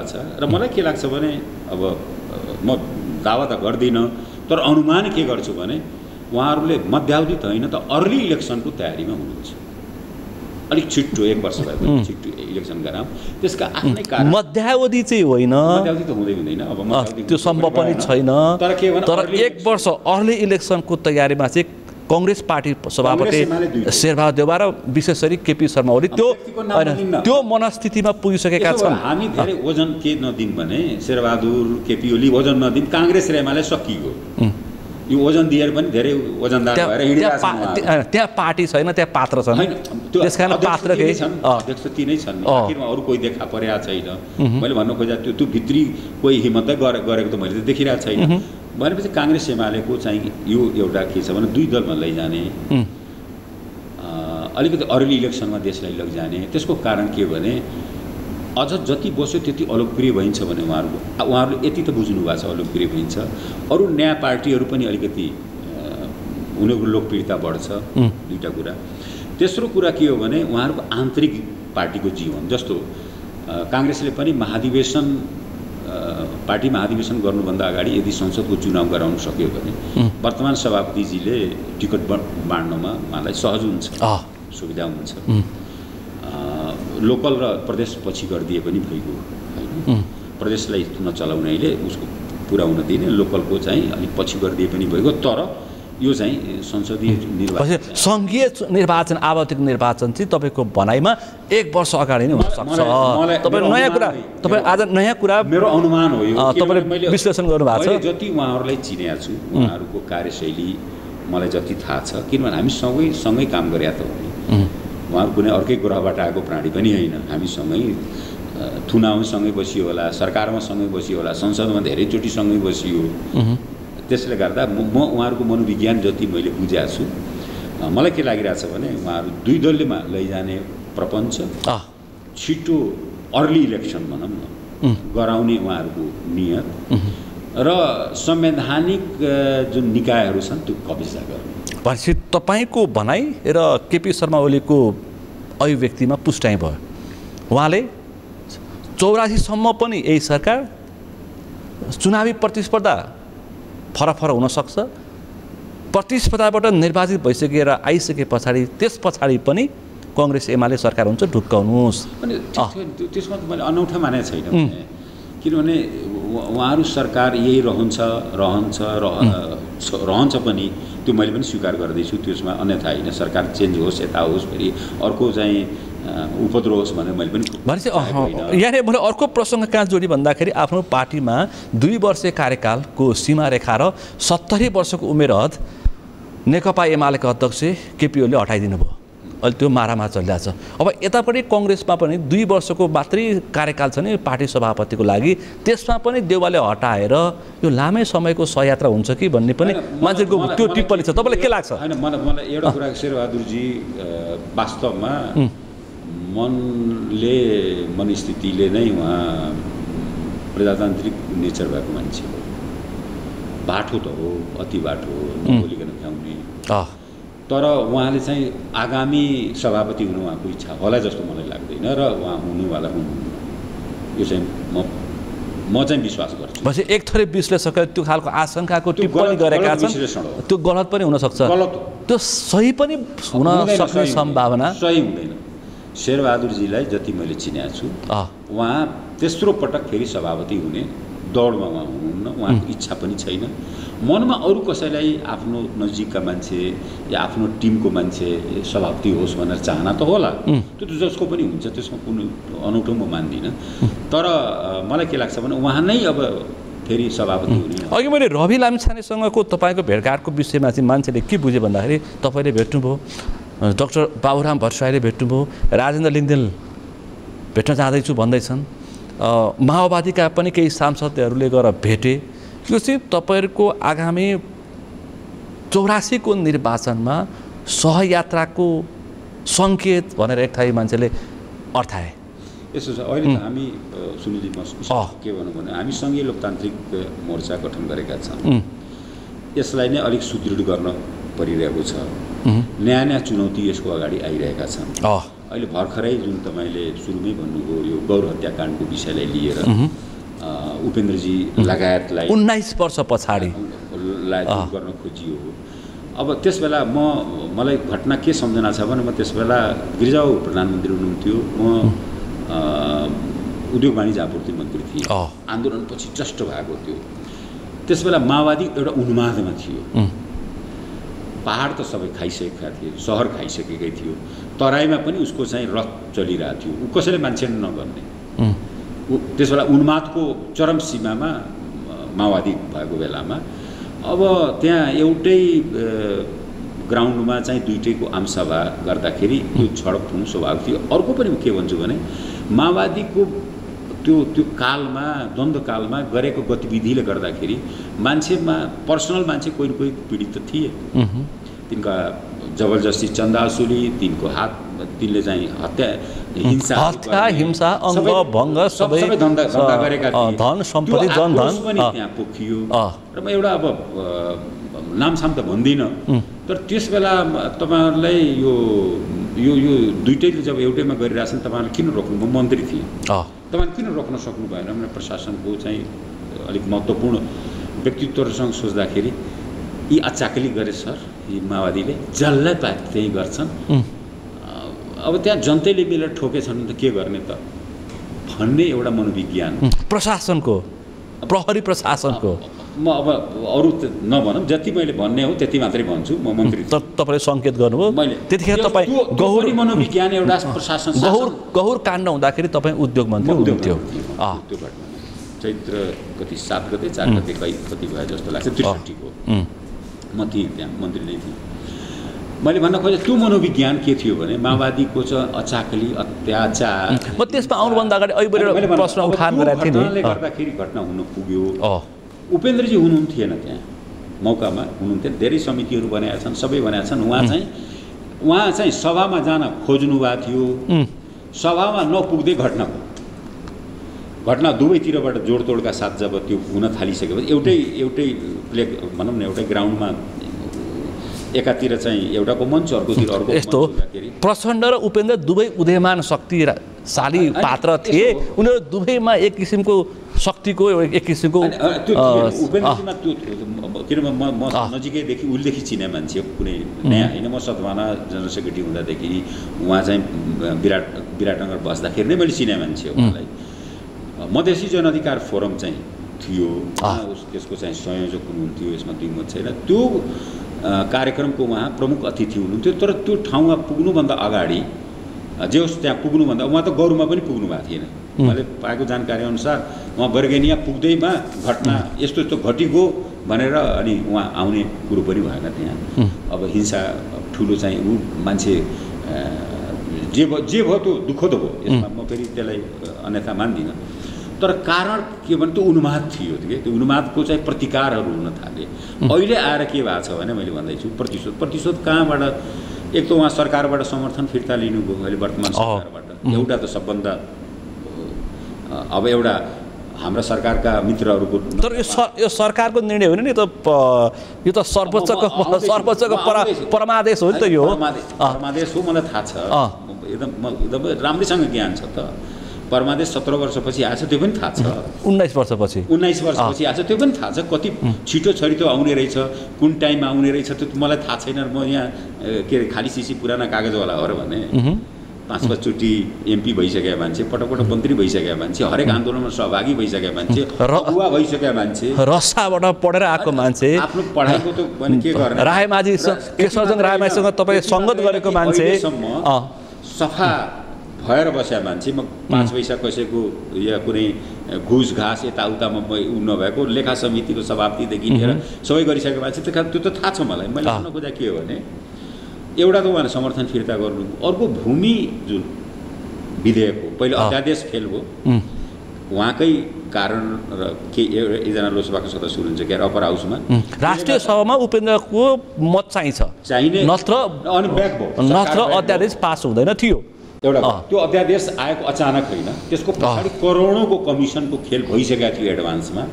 B: छ र मलाई के लाग्छ भने अब म दावा त गर्दिनँ, तर अनुमान के गर्छु भने उहाँहरूले मध्यावधि त होइन त अर्ली इलेक्सनको तयारीमा हुनुहुन्छ। अलिक छिट्टो 1 वर्ष भए पनि छिट्टो इलेक्सन गराउँ, त्यसका आफ्नै कारण।
A: मध्यावधि चाहिँ होइन,
B: मध्यावधि त हुँदैन, अब
A: त्यो सम्भव पनि छैन। तर 1 वर्ष अर्ली इलेक्सनको तयारीमा चाहिँ कांग्रेस पार्टी सभापति शेरबहादुर देउवा र विशेष गरी केपी शर्मा ओली त्यो मनस्थितिमा पुगिसकेका छन्।
B: हामी धेरै वजन के नदिन भने शेरबहादुर केपी ओली वजन नदिन, कांग्रेस र एमाले सकियो। यो वजन दिएर पनि धेरै वजनदार भएर हिँडिरहेका छन्।
A: त्यहाँ पार्टी छैन, त्यहाँ पात्र छन्। त्यसकारण पात्र के
B: अध्यक्ष ती नै छन्, आखिरमा अरू कोही देखा परेको छैन। मैले भन्न खोजे त्यो भित्री कोही हिम्मतै गरेको त मैले त देखिरहेको छैन। भनेपछि कांग्रेस एमालेको चाहिँ यो एउटा के छ भने दुई दलमा लैजाने, अलिकति अर्ली इलेक्सनमा देशलाई लैजाने। त्यसको कारण के भने अझ जति बस्यो त्यति अलोकप्रिय भइन्छ भने उहाँहरूले यति त बुझ्नु भएको छ, अलोकप्रिय भइन्छ। अरू नयाँ पार्टीहरू पनि अलिकति उनीहरूको लोकप्रियता बढ्छ। दुईवटा कुरा। तेस्रो कुरा के हो भने उहाँहरूको आन्तरिक पार्टीको जीवन, जस्तो कांग्रेसले पनि पार्टी महाधिवेशन गर्नुभन्दा अगाडि यदि संसदको चुनाव गराउन सक्यो भने वर्तमान सभापतिजीले टिकट बाँड्नमा उहाँलाई सहज हुन्छ, सुविधा हुन्छ। लोकल र प्रदेश पछि गरिदिए पनि भइगयो हैन। प्रदेशलाई नचलाउनेले उसको पुरा हुन दिने, लोकलको चाहिँ अलिक पछि गरिदिए पनि भइगयो। तर यो चाहिँ संसदीय निर्वाचन,
A: सङ्घीय निर्वाचन, आवधिक निर्वाचन चाहिँ तपाईँको भनाइमा 1 वर्ष अगाडि नै हुन सक्छ। तपाईँ नयाँ कुरा, तपाईँ आज नयाँ कुरा
B: मेरो अनुमान हो यो,
A: तपाईँले विश्लेषण गर्नुभएको छ।
B: जति उहाँहरूलाई चिनेको छु, उहाँहरूको कार्यशैली मलाई जति थाहा छ, किनभने हामी सँगै काम गरेका त हो। उहाँहरू कुनै अर्कै ग्रहबाट आएको प्राणी पनि होइन। हामी सँगै थुनामा सँगै बसियो होला, सरकारमा सँगै बसियो होला, संसदमा धेरैचोटि सँगै बसियो। त्यसले गर्दा म उहाँहरूको मनोविज्ञान जति मैले बुझेको छु, मलाई के लागिरहेछ भने उहाँहरू दुई दलमा लैजाने प्रपञ्च, छिटो अर्ली इलेक्सन भनौँ न गराउने उहाँहरूको नियत र संवैधानिक जुन निकायहरू छन् त्यो कब्जा गर्ने।
A: भनेपछि तपाईँको भनाइ र केपी शर्मा ओलीको अभिव्यक्तिमा पुष्टाइ भयो। उहाँले 84 सम्म पनि यही सरकार, चुनावी प्रतिस्पर्धा फरक हुनसक्छ, प्रतिस्पर्धाबाट निर्वाचित भइसकेर आइसके पछाडि त्यस पछाडि पनि कांग्रेस एमाले सरकार हुन्छ, ढुक्काउनुहोस्।
B: त्यसमा त मैले अनौठो मानेको छैन। किनभने उहाँहरू सरकार यही रहन्छ पनि, त्यो मैले पनि स्वीकार गर्दैछु। त्यसमा अन्यथा होइन, सरकार चेन्ज होस्, यता होस्, फेरि अर्को चाहिँ उपद्रो होस् भनेर मैले पनि
A: यहाँनिर मैले अर्को प्रसङ्ग कहाँ जोडी भन्दाखेरि आफ्नो पार्टीमा 2 वर्ष कार्यकालको सीमारेखा र 70 वर्षको उमेरहद नेकपा एमालेका अध्यक्ष केपी ओलीले हटाइदिनु भयो। अहिले त्यो मारामा चलिरहेको छ। अब यतापट्टि कङ्ग्रेसमा पनि 2 वर्षको मात्रै कार्यकाल छ नि पार्टी सभापतिको लागि, त्यसमा पनि देउवाले हटाएर यो लामै समयको सहयात्रा हुन्छ कि भन्ने पनि मान्छेको त्यो टिप्पणी छ। तपाईँलाई के लाग्छ?
B: होइन, मलाई एउटा कुरा, शेरबहादुरजी वास्तवमा मनस्थितिले नै उहाँ प्रजातान्त्रिक नेचर भएको मान्छे हो। बाठो त हो, अति बाठो हो, नबोलिकन फ्याउने। तर उहाँले चाहिँ आगामी सभापति हुनु उहाँको इच्छा होला जस्तो मलाई लाग्दैन र उहाँ हुनुवाला हुनुहुन्न। यो चाहिँ म चाहिँ विश्वास गर्छु।
A: पछि एक थरी विश्लेषकले त्यो खालको आशंकाको टिप्पणी गरेका छन्, त्यो गलत पनि हुनसक्छ,
B: गलत हो,
A: त्यो सही पनि हुन सक्ने सम्भावना
B: सही हुँदैन। शेरबहादुरजीलाई जति मैले चिनेको छु, उहाँ तेस्रो पटक फेरि सभापति हुने दौडमा उहाँ हुनुहुन्न, उहाँको इच्छा पनि छैन। मनमा अरू कसैलाई आफ्नो नजिकका मान्छे या आफ्नो टिमको मान्छे सभापति होस् भनेर चाहना त होला, त्यो त जसको पनि हुन्छ, त्यसमा कुनै अनौठो म मान्दिनँ। तर मलाई के लाग्छ भने उहाँ नै अब फेरि सभापति हुने।
A: अघि मैले रवि लामिछानेसँगको तपाईँको भेटघाटको विषयमा चाहिँ मान्छेले के बुझ्यो भन्दाखेरि तपाईँले भेट्नुभयो, डाक्टर बाबुराम भट्टराईले भेट्नुभयो, राजेन्द्र लिङ्गदेन भेट्न जाँदैछु भन्दैछन्, माओवादीका पनि केही सांसदहरूले गएर भेटे। यो चाहिँ तपाईँहरूको आगामी 84 को निर्वाचनमा सहयात्राको सङ्केत भनेर एक थाई मान्छेले अर्थाए।
B: यसो छ, अहिले त हामी सुनिलजी के भनौँ भने हामी सङ्घीय लोकतान्त्रिक मोर्चा गठन गरेका छौँ। यसलाई नै अलिक सुदृढ गर्न परिरहेको छ। नयाँ नयाँ चुनौती यसको अगाडि आइरहेका छन्। अहिले भर्खरै जुन तपाईँले सुरुमै भन्नुभयो यो गौर हत्याकाण्डको विषयलाई लिएर उपेन्द्रजी लगायतलाई
A: 19 वर्ष पछाडि
B: गर्न खोजियो। अब त्यस बेला मलाई घटना के सम्झना छ भने म त्यस बेला गिरिजाऊ प्रधानमन्त्री हुनुहुन्थ्यो, म उद्योग वाणिज्य आपूर्ति मन्त्री थिएँ। आन्दोलनपछि जस्ट भएको थियो। त्यस बेला माओवादी एउटा उन्मादमा थियो। पहाड त सबै खाइसकेका थिए, सहर खाइसकेकै थियो, तराईमा पनि उसको चाहिँ रथ चलिरहेको थियो। ऊ कसैले मान्छे नगर्ने, त्यस बेला उन्मादको चरम सीमामा माओवादी भएको बेलामा अब त्यहाँ एउटै ग्राउन्डमा चाहिँ दुईटैको आमसभा गर्दाखेरि त्यो झडप हुनु स्वाभाविक थियो। अर्को पनि के भन्छु भने माओवादीको त्यो कालमा, द्वन्द्वकालमा गरेको गतिविधिले गर्दाखेरि मान्छेमा पर्सनल मान्छे कोही न कोही पीडित त थिए। तिनका जबरजस्ती चन्दा असुली, तिनको हात, तिनले चाहिँ हत्या
A: हिंसा अङ्ग भङ्ग सबै
B: धन्दा गरेका थिए।
A: धन सम्पत्ति जनधन
B: पनि त्यहाँ पोखियो। र म एउटा अब नामसाम त भन्दिनँ, तर त्यस बेला तपाईँहरूलाई यो यो यो दुइटैले जब एउटैमा गरिरहेछन् तपाईँहरूले किन रोक्नु? म मन्त्री थिएँ, तपाईँले किन रोक्न सक्नु भएन भने प्रशासनको चाहिँ अलिक महत्त्वपूर्ण व्यक्तित्वहरूसँग सोच्दाखेरि यी अचाकली गरे सर, यी माओवादीले जसलाई पाए त्यही गर्छन्। अब त्यहाँ जनताले मिलेर ठोकेछन् त के गर्ने त भन्ने एउटा मनोविज्ञान
A: प्रशासनको, प्रहरी प्रशासनको।
B: म अब अरू नभनौँ, जति मैले भन्ने हो त्यति मात्रै भन्छु। म मन्त्री
A: तपाईँले सङ्केत गर्नुभयो,
B: मैले
A: त्यतिखेर तपाईँ
B: गहुरी मनोविज्ञान एउटा प्रशासन
A: गहुर काण्ड हुँदाखेरि तपाईँ उद्योग मन्त्री हुनुहुन्थ्यो।
B: त्यो घटना चैत्र कति 7 गते 4 गते कति भयो जस्तो लाग्छ, 63 को म थिएँ, त्यहाँ मन्त्री नै थिएँ। मैले भन्न खोजेँ त्यो मनोविज्ञान के थियो भने माओवादीको चाहिँ अचाकली अत्याचार।
A: म त्यसमा आउनुभन्दा अगाडि अहिले प्रश्न उठान गरेको थिएँ नि,
B: गर्दाखेरि घटना हुन पुग्यो। उपेन्द्रजी हुनुहुन्थेन त्यहाँ, मौकामा हुनुहुन्थ्यो। धेरै समितिहरू बनाएका छन्, सबै बनाएका छन्। उहाँ चाहिँ सभामा जान खोज्नु भएको थियो, सभामा नपुग्दै घटना भयो। घटना दुवैतिरबाट जोडतोडका साथ जब त्यो हुन थालिसकेपछि एउटै प्ले भनौँ न, एउटै ग्राउन्डमा एकातिर चाहिँ एउटाको मञ्च, अर्कोतिर अर्को।
A: यस्तो प्रचण्ड र उपेन्द्र दुवै उदयमान शक्तिशाली पात्र थिए। उनीहरू दुवैमा एक किसिमको शक्तिको, एक किसिमको
B: उपेन्द्रजीमा त्यो किनभने म नजिकैदेखि उहिलेदेखि चिने मान्छे, कुनै नयाँ होइन। म सतभावना जनरल सेक्रेटरी हुँदादेखि उहाँ चाहिँ विराटनगर बस्दाखेरि नै मैले चिने मान्छे हो। उहाँलाई मधेसी जनअधिकार फोरम चाहिँ थियो, त्यसको चाहिँ संयोजक हुनुहुन्थ्यो, यसमा दुई मत छैन। त्यो कार्यक्रमको उहाँ प्रमुख अतिथि हुनुहुन्थ्यो। तर त्यो ठाउँमा पुग्नुभन्दा अगाडि जे होस् त्यहाँ पुग्नुभन्दा उहाँ त गरुमा पनि पुग्नु भएको थिएन। मैले पाएको जानकारी अनुसार उहाँ बर्गेनिया पुग्दैमा घटना यस्तो यस्तो घटिगयो भनेर अनि उहाँ आउने कुरो पनि भएन त्यहाँ। अब हिंसा ठुलो चाहिँ ऊ मान्छे जे भयो त्यो दुःखद भयो, यसमा म फेरि त्यसलाई अन्यथा मान्दिनँ। तर कारण के भने त्यो उन्माद थियो कि त्यो उन्मादको चाहिँ प्रतिकारहरू हुन थाले। अहिले आएर के भएको छ भने मैले भन्दैछु प्रतिशोध कहाँबाट? एक त उहाँ सरकारबाट समर्थन फिर्ता लिनुभयो अहिले वर्तमान सरकारबाट, एउटा त सबभन्दा अब एउटा हाम्रा सरकारका मित्रहरूको।
A: तर यो सरकारको निर्णय होइन नि, यो त सर्वोच्चको परमादेश हो नि त। यो
B: परमादेश हो, मलाई थाहा छ, एकदम राम्रैसँग ज्ञान छ त। परमादेश 17 वर्षपछि आएछ, त्यो पनि थाहा छ।
A: 19 वर्षपछि
B: आएछ, त्यो पनि थाहा छ। कति छिटो छरितो आउने रहेछ, कुन टाइममा आउने रहेछ त्यो मलाई थाहा छैन। म यहाँ के अरे खाली सिसी पुराना कागजवाला हो र भने 5-5 चोटि एमपी भइसकेका मान्छे, पटक मन्त्री भइसकेका मान्छे, हरेक आन्दोलनमा सहभागी भइसकेका मान्छे, अगुवा भइसकेका मान्छे,
A: रसाबाट पढेर आएको मान्छे,
B: आफ्नो पढाइको त के गर्ने,
A: रायमाझी केशरजङ रायमाझीसँग तपाईँ सङ्गत गरेको मान्छे,
B: सफा भएर बसेका मान्छे। म 5 पैसा कसैको या कुनै घुस घाँस यताउतामा उ नभएको लेखा समितिको सभापतिदेखि लिएर सबै गरिसकेको मान्छे। त्यो त थाहा छ मलाई। मैले भन्न खोजेको के हो भने एउटा त उहाँले समर्थन फिर्ता गर्नु, अर्को भूमि जुन विधेयक हो, पहिले अध्यादेश फेल भयो, उहाँकै कारण र के एकजना लोकसभाको सदस्य हुनुहुन्छ के अपर हाउसमा
A: राष्ट्रिय सभामा उपेन्द्रको मत चाहिने, नत्र अध्यादेश पास हुँदैन थियो।
B: एउटा त्यो अध्यादेश आएको अचानक होइन, त्यसको पछाडि करोडौँको कमिसनको खेल भइसकेको थियो एडभान्समा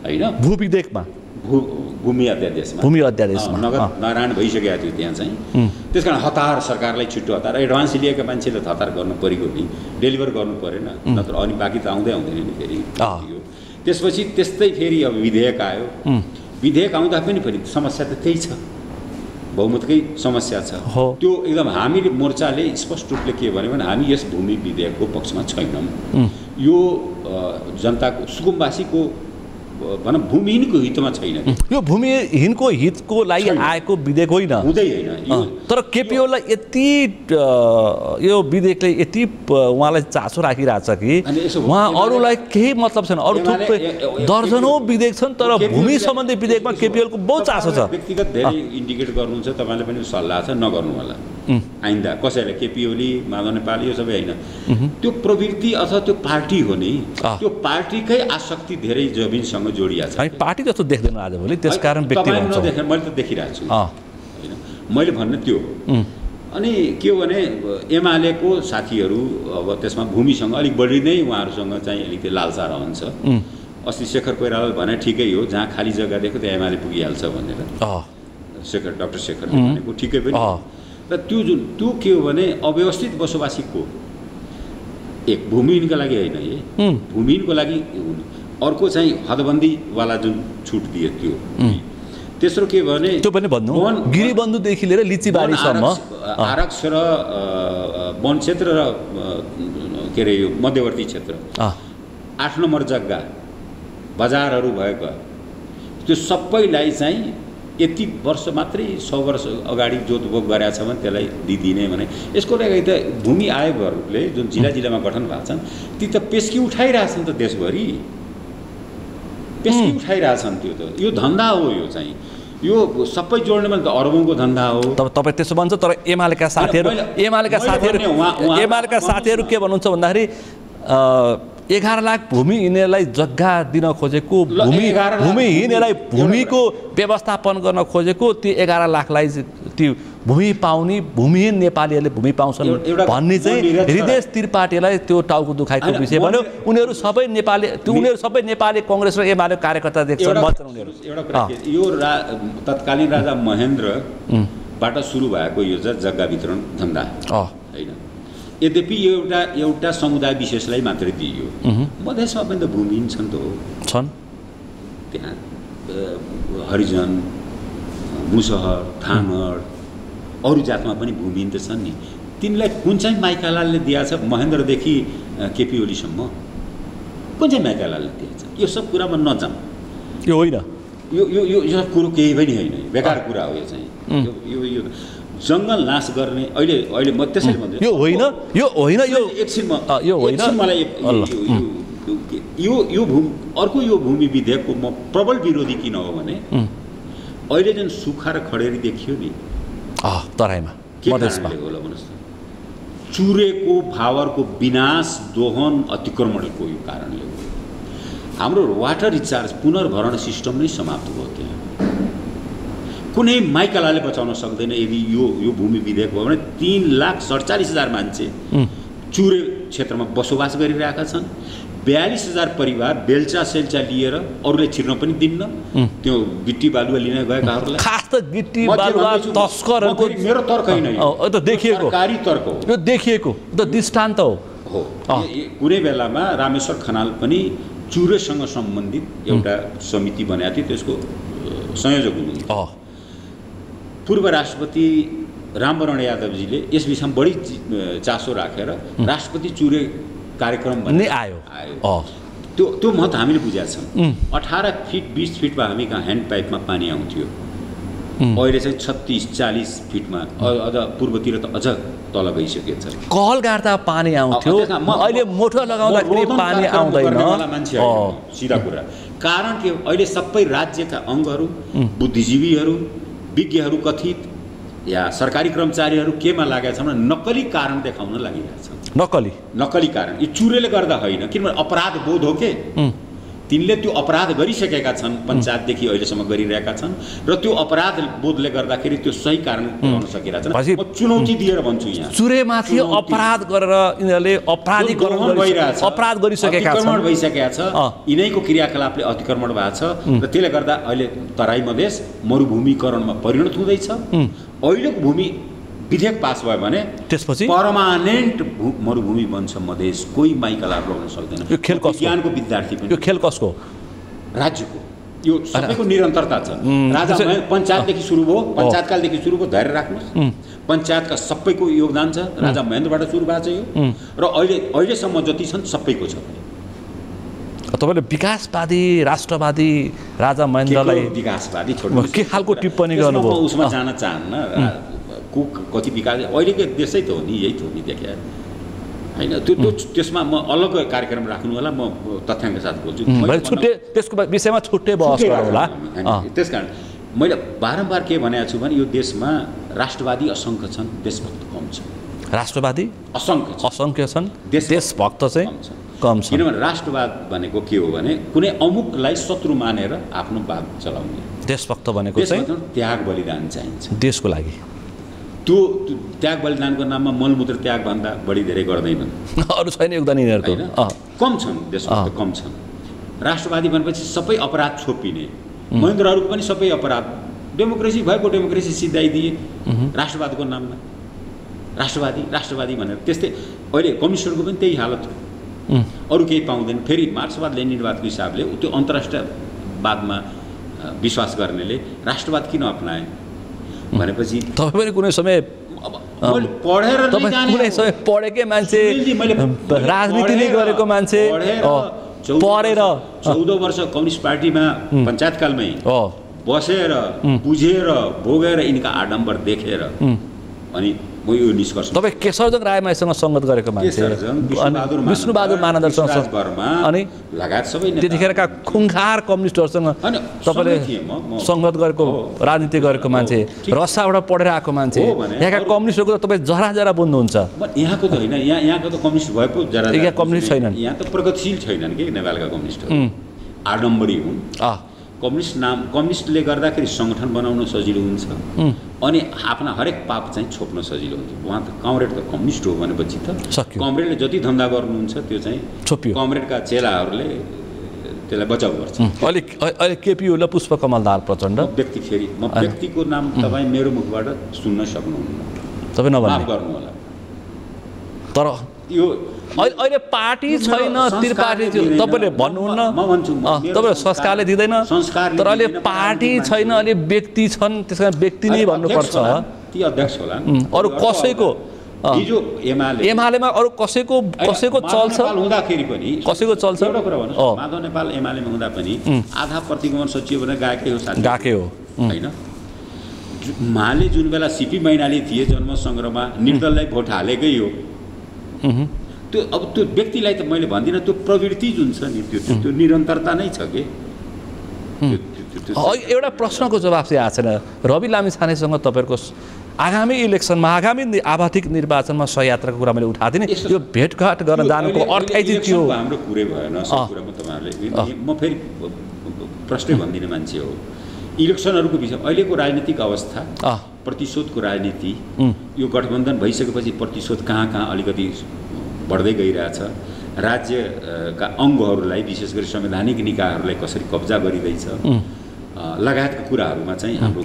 B: होइन,
A: भूविधेयकमा,
B: भूमि अध्यादेशमा नगद नारायण भइसकेको थियो त्यहाँ चाहिँ। त्यस कारण हतार, सरकारलाई छिट्टो हतार, एडभान्स लिएका मान्छेले त हतार गर्नु परेको नि, डेलिभर गर्नु परेन, नत्र अनि बाँकी त आउँदै आउँदैन नि फेरि। त्यसपछि त्यस्तै फेरि अब विधेयक आयो। विधेयक आउँदा पनि समस्या त त्यही छ, बहुमतकै समस्या छ। त्यो एकदम हामी मोर्चाले स्पष्ट रूपले के भन्यो भने हामी यस भूमि विधेयकको पक्षमा छैनौँ। यो जनताको सुकुम्बासीको भनौँ भूमिहीनको हितमा छैन।
A: यो भूमिहीनको हितको लागि आएको विधेयक होइन,
B: हुँदै होइन।
A: तर केपिओलाई यति यो विधेयकले यति उहाँलाई चासो राखिरहेछ कि उहाँ अरूलाई केही मतलब छैन। अरू थुप्रै दर्जनौँ विधेयक छन्, तर भूमि सम्बन्धी विधेयकमा केपिओलको बहुत चासो छ।
B: व्यक्तिगत धेरै इन्डिकेट गर्नुहुन्छ, तपाईँले पनि सल्लाह छ नगर्नु होला आइन्दा कसैलाई। केपी ओली, माधव नेपाली यो सबै होइन, त्यो प्रवृत्ति अथवा त्यो पार्टी हो नि, त्यो पार्टीकै आसक्ति धेरै जमिनसँग जोडिया छ।
A: पार्टी जस्तो देख्दैन आजभोलि, त्यसकारण व्यक्ति भन्छ।
B: मैले त देखिरहेको छु होइन, मैले भन्ने त्यो हो। अनि के हो भने एमालेको साथीहरू अब त्यसमा भूमिसँग अलिक बढी नै उहाँहरूसँग चाहिँ अलिकति लालसा रहन्छ। अस्ति शेखर कोइरालाले भने ठिकै हो, जहाँ खाली जग्गा दिएको त्यहाँ एमाले पुगिहाल्छ भनेर डाक्टर शेखरले भनेको ठिकै पनि। र त्यो के हो भने अव्यवस्थित बसोबासीको एक भूमिहीनका लागि होइन, भूमिहीनको लागि। अर्को चाहिँ हदबन्दीवाला जुन छुट दिए त्यो। तेस्रो के भने
A: त्यो पनि भन्नु, गिरीबन्धुदेखि लिएर लिचीबारीसम्म
B: आरक्ष र वन क्षेत्र र के अरे यो मध्यवर्ती क्षेत्र 8 नम्बर जग्गा बजारहरू भएका त्यो सबैलाई चाहिँ यति वर्ष मात्रै 100 वर्ष अगाडि जोतभोग गरेका छ भने त्यसलाई दिदिने भने यसको लागि त भूमि आयोगहरूले जुन जिल्ला जिल्लामा गठन भएको छन् ती त पेस्की उठाइरहेछन् त, देशभरि पेस्की उठाइरहेछन्। त्यो त यो धन्दा हो, यो चाहिँ यो सबै जोड्ने भने त अरबौँको धन्दा हो।
A: तपाईँ त्यसो भन्छ। तर एमालेका साथीहरू के भन्नुहुन्छ भन्दाखेरि 11 लाख भूमिहीनलाई जग्गा दिन खोजेको, भूमिहीनलाई भूमिको व्यवस्थापन गर्न खोजेको, त्यो 11 लाखलाई त्यो भूमि पाउने भूमिहीन नेपालीहरूले भूमि पाउँछन् भन्ने चाहिँ हृदय त्रिपाठीलाई त्यो टाउको दुखाइको विषय भन्यो। उनीहरू सबै नेपाली कङ्ग्रेस र एमाले कार्यकर्ता देख्छन् भन्छन् उनीहरू।
B: यो तत्कालीन राजा महेन्द्रबाट सुरु भएको यो जग्गा वितरण धन्दा होइन। यद्यपि यो एउटा समुदाय विशेषलाई मात्रै दिइयो। मधेसमा पनि त भूमिहीन छन् त,
A: छन्
B: त्यहाँ हरिजन, मुसहर, थामर, अरू जातमा पनि भूमिहीन त छन् नि। तिनलाई कुन चाहिँ माइकालालले दिएको छ महेन्द्रदेखि केपी ओलीसम्म कुन चाहिँ माइकेलाले दिएछ? यो सब कुरामा नजाम।
A: यो होइन,
B: यो कुरो केही पनि होइन, बेकार कुरा हो। यो चाहिँ यो जङ्गल नाश गर्ने अहिले म त्यसरी भन्छु,
A: यो होइन, यो होइन, यो
B: यो होइन। मलाई यो भूमि अर्को यो भूमि विधेयकको म प्रबल विरोधी किन हो भने अहिले जुन सुक्खा र खडेरी देखियो नि
A: तराईमा मधेसमा,
B: होला भन्नुहोस् त, चुरेको भावरको विनाश, दोहन, अतिक्रमणको यो कारणले हो। हाम्रो वाटर रिचार्ज पुनर्भरण सिस्टम नै समाप्त भयो। त्यहाँ कुनै माइकालाले बचाउन सक्दैन। यदि यो भूमि विधेयक भयो भने 3,47,000 मान्छे चुरे क्षेत्रमा बसोबास गरिरहेका छन्। 42,000 परिवार बेल्चा सेल्चा लिएर अरूले छिर्न पनि दिन्न, त्यो गिट्टी बालुवा लिन गएकाहरूलाई।
A: खास त गिट्टी बालुवा तस्करहरूको
B: मेरो तर्क होइन,
A: यो त देखिएको
B: सरकारी तर्क हो,
A: यो देखिएको त दृष्टान्त हो।
B: कुनै बेलामा रामेश्वर खनाल पनि चुरेसँग सम्बन्धित एउटा समिति बनाएको थियो, त्यसको संयोजक हुनुहुन्थ्यो। पूर्व राष्ट्रपति रामवरण यादवजीले यस विषयमा बढी चासो राखेर राष्ट्रपति चुरे कार्यक्रम भन्ने आयो। त्यो महत्त्व हामीले बुझेका छौँ। 18 फिट 20 फिटमा हामी कहाँ ह्यान्ड पाइपमा पानी आउँथ्यो, अहिले चाहिँ 36-40 फिटमा, अझ पूर्वतिर त अझ तल गइसकेको छ।
A: कहल गाड्दा पानी आउँथ्यो, अहिले मोटर लगाउँदाखेरि पानी आउँदैन।
B: सिधा कुरा कारण के? अहिले सबै राज्यका अङ्गहरू, बुद्धिजीवीहरू, विज्ञहरू कथित या सरकारी कर्मचारीहरू केमा लागेका छन् भने नक्कली कारण देखाउन लागिरहेका छन्। नक्कली कारण यो चुरेले गर्दा होइन, किनभने अपराध बोध हो के, तिनले त्यो अपराध गरिसकेका छन्, पञ्चायतदेखि अहिलेसम्म गरिरहेका छन्, र त्यो अपराध बोधले गर्दाखेरि त्यो सही कारण लगाउन सकिरहेका छन्। म चुनौती दिएर भन्छु, यहाँ
A: चुरेमाथि अपराध गरेर यिनीहरूले अपराध गरिसकेका छन्,
B: अतिक्रमण भइसकेका छ। यिनैको क्रियाकलापले अतिक्रमण भएको छ र त्यसले गर्दा अहिले तराई मधेस मरुभूमिकरणमा परिणत हुँदैछ। अहिलेको भूमि विधेयक पास भयो भने
A: त्यसपछि
B: पर्मानेन्ट मरुभूमि बन्छ मधेस, कोही माइकाला रोक्न सक्दैन।
A: यो खेल
B: विज्ञानको विद्यार्थी पनि,
A: यो खेल कसको?
B: राज्यको। यो सबैको निरन्तरता छ। राजा पञ्चायतदेखि सुरु भयो, पञ्चायतकालदेखि सुरु भयो, धैर्य राख्नुहोस्। पञ्चायतका सबैको योगदान छ, राजा महेन्द्रबाट सुरु भएको छ यो, र अहिलेसम्म जति छन् सबैको छ।
A: तपाईँले विकासवादी राष्ट्रवादी राजा महेन्द्रलाई
B: विकासवादी
A: के खालको टिप्पणी गर्नुभयो?
B: उसमा जान चाहन्न। कति विकास अहिलेको देशै त हो नि, यही त हो नि देखे होइन। त्यसमा म अलग कार्यक्रम राख्नु होला, म तथ्याङ्क साथ बोल्छु।
A: त्यसको विषयमा छुट्टै बहस होला।
B: त्यस कारण मैले बारम्बार के भनेको छु भने यो देशमा राष्ट्रवादी असङ्ख्य छन्, देशभक्त कम छ।
A: राष्ट्रवादी असङ्ख्य छन्, देशभक्त चाहिँ कम छ।
B: किनभने राष्ट्रवाद भनेको के हो भने कुनै अमुकलाई शत्रु मानेर आफ्नो वाद चलाउने।
A: देशभक्त भनेको चाहिँ
B: त्याग बलिदान चाहिन्छ
A: देशको लागि।
B: त्यो त्याग बलिदानको नाममा मलमूत्र त्याग भन्दा बढी धेरै गर्दैनन्।
A: अरू छैन योगदान यिनीहरूको,
B: कम छन्, देशभक्त कम छन्। राष्ट्रवादी भनेपछि सबै अपराध छोपिने, महेन्द्रहरूको पनि सबै अपराध, डेमोक्रेसी भएको डेमोक्रेसी सिद्धाइदिए राष्ट्रवादको नाममा। राष्ट्रवादी भनेर त्यस्तै अहिले कम्युनिस्टहरूको पनि त्यही हालत हो, अरू केही पाउँदैन। फेरि मार्क्सवाद लेनिनवादको हिसाबले त्यो अन्तर्राष्ट्रियवादमा विश्वास गर्नेले राष्ट्रवाद किन अपनाए भनेपछि
A: तपाईँ पनि कुनै समय पढेकै मान्छे, राजनीति नै गरेको मान्छे, पढेर
B: 14 वर्ष कम्युनिस्ट पार्टीमा पञ्चायतकालमै बसेर बुझेर भोगेर यिनका आडम्बर देखेर अनि म यो निष्कर्ष।
A: तपाईँ केशरजङ रायमाईसँग सङ्गत गरेको मान्छे, विष्णुबहादुर मानन्दरसँग, अनि
B: लगायत सबै
A: त्यतिखेरका खुङ्खार कम्युनिस्टहरूसँग तपाईँले सङ्गत गरेको, राजनीति गरेको मान्छे, रसाबाट पढेर आएको मान्छे, यहाँका कम्युनिस्टहरूको त तपाईँ जरा बुझ्नुहुन्छ।
B: यहाँको त होइन, यहाँको त कम्युनिस्ट भए पो जरा
A: कम्युनिस्ट छैनन्,
B: यहाँ त प्रगतिशील छैनन् कि नेपालका कम्युनिस्टहरू, आडम्बरी हुन्। कम्युनिस्टले गर्दाखेरि सङ्गठन बनाउन सजिलो हुन्छ अनि आफ्ना हरेक पाप चाहिँ छोप्न सजिलो हुन्छ। उहाँ त कमरेड त कम्युनिस्ट हो भनेपछि त कमरेडले जति धन्दा गर्नुहुन्छ त्यो चाहिँ
A: छोपियो,
B: कमरेडका चेलाहरूले त्यसलाई बचाउ गर्छ।
A: अहिले केपी ओली, पुष्पकमल दाहाल प्रचण्ड,
B: व्यक्तिको नाम तपाईँ मेरो मुखबाट सुन्न सक्नुहुन्न,
A: तपाईँ
B: माफ गर्नु होला।
A: तर
B: यो
A: अहिले पार्टी छैन, त्रिपार्टी, तपाईँले भन्नुहुन्न, तपाईँले संस्कारले दिँदैन, तर अहिले पार्टी छैन, अहिले व्यक्ति छन्, त्यस कारण व्यक्ति नै भन्नुपर्छ।
B: ती अध्यक्ष होला,
A: अरू कसैको
B: हिजो
A: एमालेमा अरू कसैको चल्छ
B: हुँदाखेरि पनि
A: कसैको चल्छ
B: एउटा कुरा भन्नुहोस् माधव नेपाल एमालेमा हुँदा पनि आधा प्रतिगमन सचिव भनेर गएकै हो साथी
A: गएकै हो
B: होइन उहाँले जुन बेला सिपी मैनाली थिए जन्म सङ्ग्रहमा निर्दललाई भोट हालेकै हो त्यो व्यक्तिलाई त मैले भन्दिनँ त्यो प्रवृत्ति जुन छ नि त्यो निरन्तरता नै छ कि
A: एउटा प्रश्नको जवाफ चाहिँ आएको छैन रवि लामिछानेसँग तपाईँहरूको आगामी इलेक्सनमा आगामी आवाधिक निर्वाचनमा सहयात्राको कुरा मैले उठाएको थिएँ नि यो भेटघाट गर्न जानुको अर्थै चाहिँ त्यो
B: हाम्रो कुरै भएन कुरामा तपाईँहरूले म फेरि प्रश्नै भन्दिनँ मान्छे हो इलेक्सनहरूको विषय अहिलेको राजनीतिक अवस्था प्रतिशोधको राजनीति यो गठबन्धन भइसकेपछि प्रतिशोध कहाँ कहाँ अलिकति बढ्दै गइरहेछ राज्यका अङ्गहरूलाई विशेष गरी संवैधानिक निकायहरूलाई कसरी कब्जा गरिँदैछ लगायतका कुराहरूमा चाहिँ हाम्रो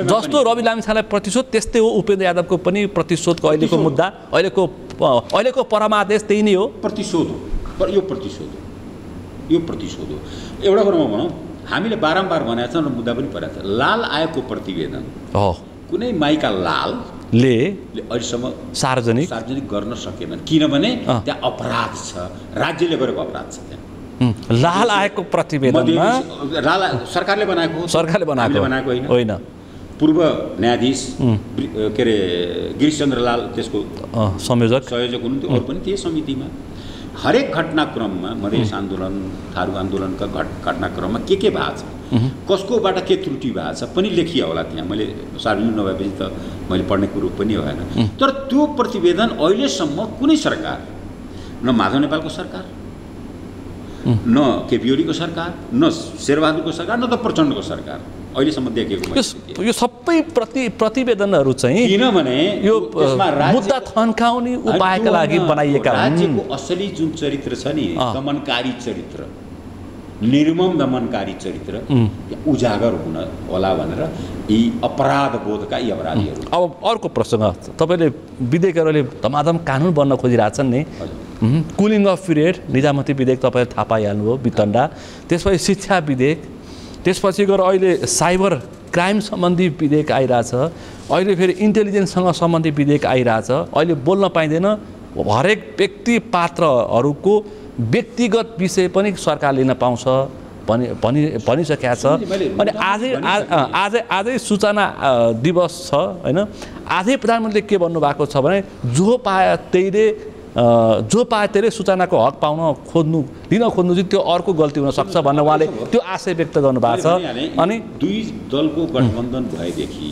A: जस्तो रवि लामिछानेलाई प्रतिशोध त्यस्तै हो उपेन्द्र यादवको पनि प्रतिशोधको अहिलेको मुद्दा अहिलेको परमादेश त्यही नै हो
B: प्रतिशोध हो यो प्रतिशोध हो एउटा कुरामा भनौँ हामीले बारम्बार भनेका छौँ र मुद्दा पनि परेको छ लाल आयोगको प्रतिवेदन कुनै माइका लालले अहिलेसम्म सार्वजनिक गर्न सकेन किनभने त्यहाँ अपराध छ राज्यले गरेको अपराध छ त्यहाँ
A: लाल आयोगको प्रतिवेदनमा
B: सरकारले बनाएको
A: होइन
B: पूर्व न्यायाधीश के अरे गिरिशचन्द्र लाल त्यसको संयोजक हुनुहुन्थ्यो अरू पनि थिए समितिमा हरेक घटनाक्रममा मधेस आन्दोलन थारू आन्दोलनका घटनाक्रममा के भएको छ कसकोबाट के त्रुटि भएको छ पनि लेखियो होला त्यहाँ मैले सार्वजनिक नभएपछि त मैले पढ्ने कुरो पनि भएन तर त्यो प्रतिवेदन अहिलेसम्म कुनै सरकार न माधव नेपालको सरकार न केपी ओलीको सरकार न शेरबहादुरको सरकार न त प्रचण्डको सरकार अहिलेसम्म देखेको
A: यो सबै प्रतिवेदनहरू चाहिँ
B: किनभने
A: यो मुद्दा थन्काउने उपायका लागि बनाइएका
B: राज्यको असली जुन चरित्र छ नि दमनकारी चरित्र निर्मम दमनकारी चरित्र उजागर हुन होला भनेर यी अपराध बोधका यी अपराधीहरू
A: अब अर्को प्रश्न तपाईँले विधेयकहरूले धमाधम कानुन बन्न खोजिरहेछन् नि कुलिङ अफ पिरियड निजामती विधेयक तपाईँले थाहा पाइहाल्नुभयो वितण्डा त्यसपछि शिक्षा विधेयक त्यसपछि गएर अहिले साइबर क्राइम सम्बन्धी विधेयक आइरहेछ अहिले फेरि इन्टेलिजेन्ससँग सम्बन्धी विधेयक आइरहेछ अहिले बोल्न पाइँदैन हरेक व्यक्ति पात्रहरूको व्यक्तिगत विषय पनि सरकार लिन पाउँछ भनिसकेको छ अनि आजै सूचना दिवस छ होइन आजै प्रधानमन्त्रीले के भन्नुभएको छ भने जो पाए त्यसले सूचनाको हक पाउन लिन खोज्नु चाहिँ त्यो अर्को गल्ती हुनसक्छ भनेर उहाँले त्यो आशय व्यक्त गर्नुभएको छ अनि
B: दुई दलको गठबन्धन भएदेखि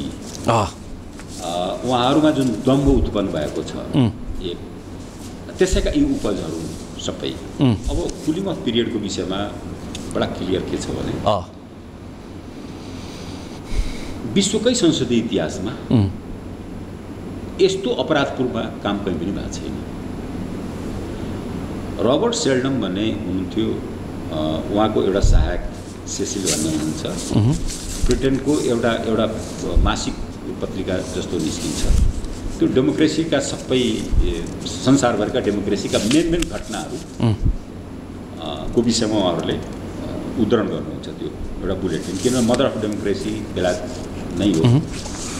B: उहाँहरूमा जुन दम्भ उत्पन्न भएको छ त्यसैका यी उपजहरू सबै अब कुलिङ अफ पिरियडको विषयमा बडा क्लियर के छ भने विश्वकै संसदीय इतिहासमा यस्तो अपराधपूर्ण काम कहीँ पनि भएको छैन रबर्ट सेल्डम भन्ने हुनुहुन्थ्यो उहाँको एउटा सहायक सेसिल भन्ने हुनुहुन्छ ब्रिटेनको एउटा मासिक पत्रिका जस्तो निस्किन्छ त्यो डेमोक्रेसीका सबै संसारभरका डेमोक्रेसीका मेन घटनाहरू को विषयमा उहाँहरूले उद्धरण गर्नुहुन्छ त्यो एउटा बुलेटिन किनभने मदर अफ डेमोक्रेसी बेलायत नै हो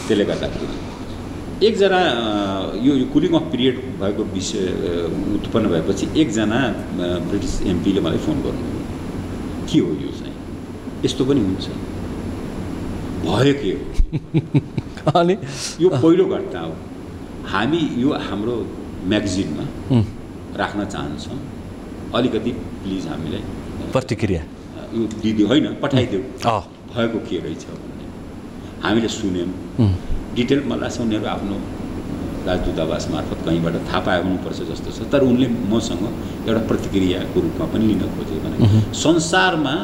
B: त्यसले गर्दाखेरि एकजना यो कुलिङ अफ पिरियड भएको विषय उत्पन्न भएपछि एकजना ब्रिटिस एमपीले मलाई फोन गर्नुभयो के हो यो चाहिँ यस्तो पनि हुन्छ भयो के हो
A: अनि
B: यो पहिलो घटना हो हामी यो हाम्रो म्यागजिनमा राख्न चाहन्छौँ अलिकति प्लिज हामीलाई
A: प्रतिक्रिया
B: यो दिदी होइन पठाइदेऊ भएको के रहेछ भन्ने हामीले सुन्यौँ डिटेलमा लाग्छ उनीहरू आफ्नो राजदूतावास मार्फत कहीँबाट थाहा पाए हुनुपर्छ जस्तो छ तर उनले मसँग एउटा प्रतिक्रियाको रूपमा पनि लिन खोजे भने संसारमा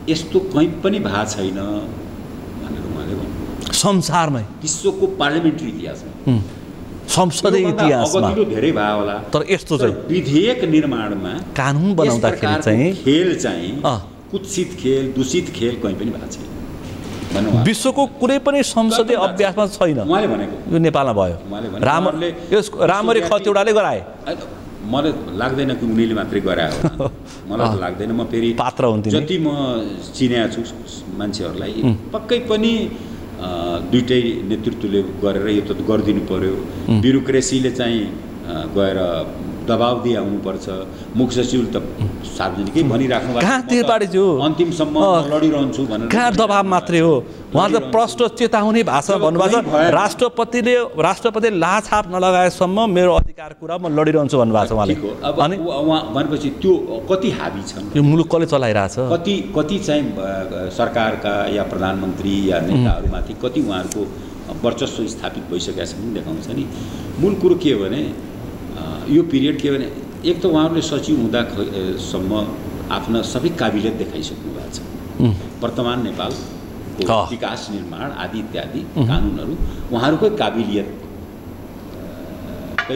B: यस्तो कहीँ पनि भएको छैन भनेर उहाँले भन्नु
A: संसारमै
B: विश्वको पार्लियामेन्ट्री इतिहासमा
A: संसदीय इतिहासमा
B: धेरै भयो होला
A: तर यस्तो चाहिँ
B: विधेयक निर्माणमा
A: कानुन बनाउँदाखेरि चाहिँ
B: खेल चाहिँ कुत्सित खेल दूषित खेल कहीँ पनि भएको छैन
A: विश्वको कुनै पनि संसदीय अभ्यासमा छैन
B: उहाँले भनेको
A: यो नेपालमा भयो रामरी खतिवडाले गराए
B: मलाई लाग्दैन कि उनीले मात्रै गरायो मलाई त लाग्दैन म फेरि
A: पात्र हुन्थेँ
B: जति म चिनेको छु मान्छेहरूलाई पक्कै पनि दुईटै नेतृत्वले गरेर यो त गरिदिनु पर्यो। ब्युरोक्रेसीले चाहिँ गएर दबाब दिए आउनुपर्छ। मुख्य सचिवले त सार्वजनिकै भनिराख्नु
A: भएको
B: अन्तिमसम्म लडिरहन्छु भनेर
A: कहाँ दबाब मात्रै हो, उहाँ त प्रष्ट चेतावनी भाषा भन्नुभएको छ। राष्ट्रपतिले लाछाप नलगाएसम्म मेरो अधिकार कुरा म लडिरहन्छु भन्नुभएको छ उहाँले।
B: अनि उहाँ भनेपछि त्यो कति हाबी छन्,
A: यो मुलुक कसले चलाइरहेछ,
B: कति चाहिँ सरकारका या प्रधानमन्त्री या नेताहरूमाथि कति उहाँहरूको वर्चस्व स्थापित भइसकेका छन् देखाउँछ नि। मूल कुरो के हो भने यो पिरियड के भने एक त उहाँहरूले सचिव हुँदासम्म आफ्ना सबै काबिलियत देखाइसक्नु भएको छ। वर्तमान नेपालको विकास निर्माण आदि इत्यादि कानुनहरू उहाँहरूकै काबिलियतकै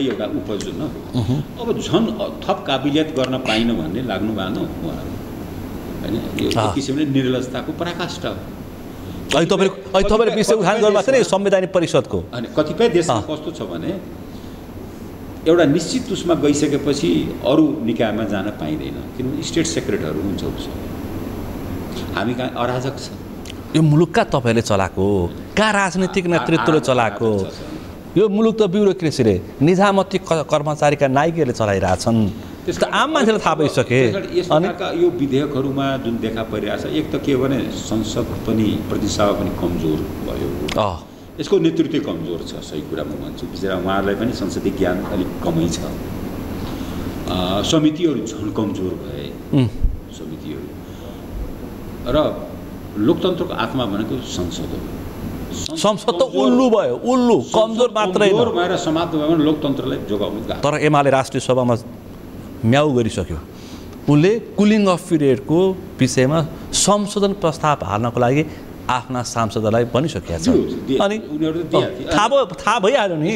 B: एउटा उपज न। अब झन् थप काबिलियत गर्न पाइन भन्ने लाग्नु भएन उहाँहरू होइन। यो एक किसिमले निर्लजताको पराकाष्ठा हो।
A: तपाईँले विषय उठान गर्नुभएको छ नि संवैधानिक परिषदको।
B: अनि कतिपय देशमा कस्तो छ भने एउटा निश्चित उसमा गइसकेपछि अरू निकायमा जान पाइँदैन, किनभने स्टेट सेक्रेटरीहरू हुन्छ उसो। हामी कहाँ अराजक छ
A: यो मुलुक। कहाँ तपाईँले चलाएको, कहाँ राजनीतिक नेतृत्वले चलाएको? यो मुलुक त ब्युरोक्रेसीले निजामती कर्मचारीका नायकहरूले चलाइरहेछन्। त्यस्तो आम मान्छेले थाहा पाइसके।
B: अनि यो विधेयकहरूमा जुन देखा परिरहेछ, एक त के हो भने संसद पनि प्रतिसभा पनि कमजोर भयो। यसको नेतृत्व कमजोर छ, सही कुरा म भन्छु। बिचरा उहाँहरूलाई पनि संसदीय ज्ञान अलिक कमै छ। समितिहरू झन् कमजोर भए समितिहरू। र लोकतन्त्रको आत्मा भनेको संसद हो।
A: संसद त उल्लु भयो, उल्लु कमजोर मात्रै
B: भएर समाप्त भयो भने लोकतन्त्रलाई जोगाउनु गाह्रो।
A: तर एमाले राष्ट्रिय सभामा म्याउ गरिसक्यो। उसले कुलिङ अफ पिरियडको विषयमा संशोधन प्रस्ताव हाल्नको लागि आफ्ना सांसदलाई भनिसकेका छ। अनि थाहा भइहाल्यो नि,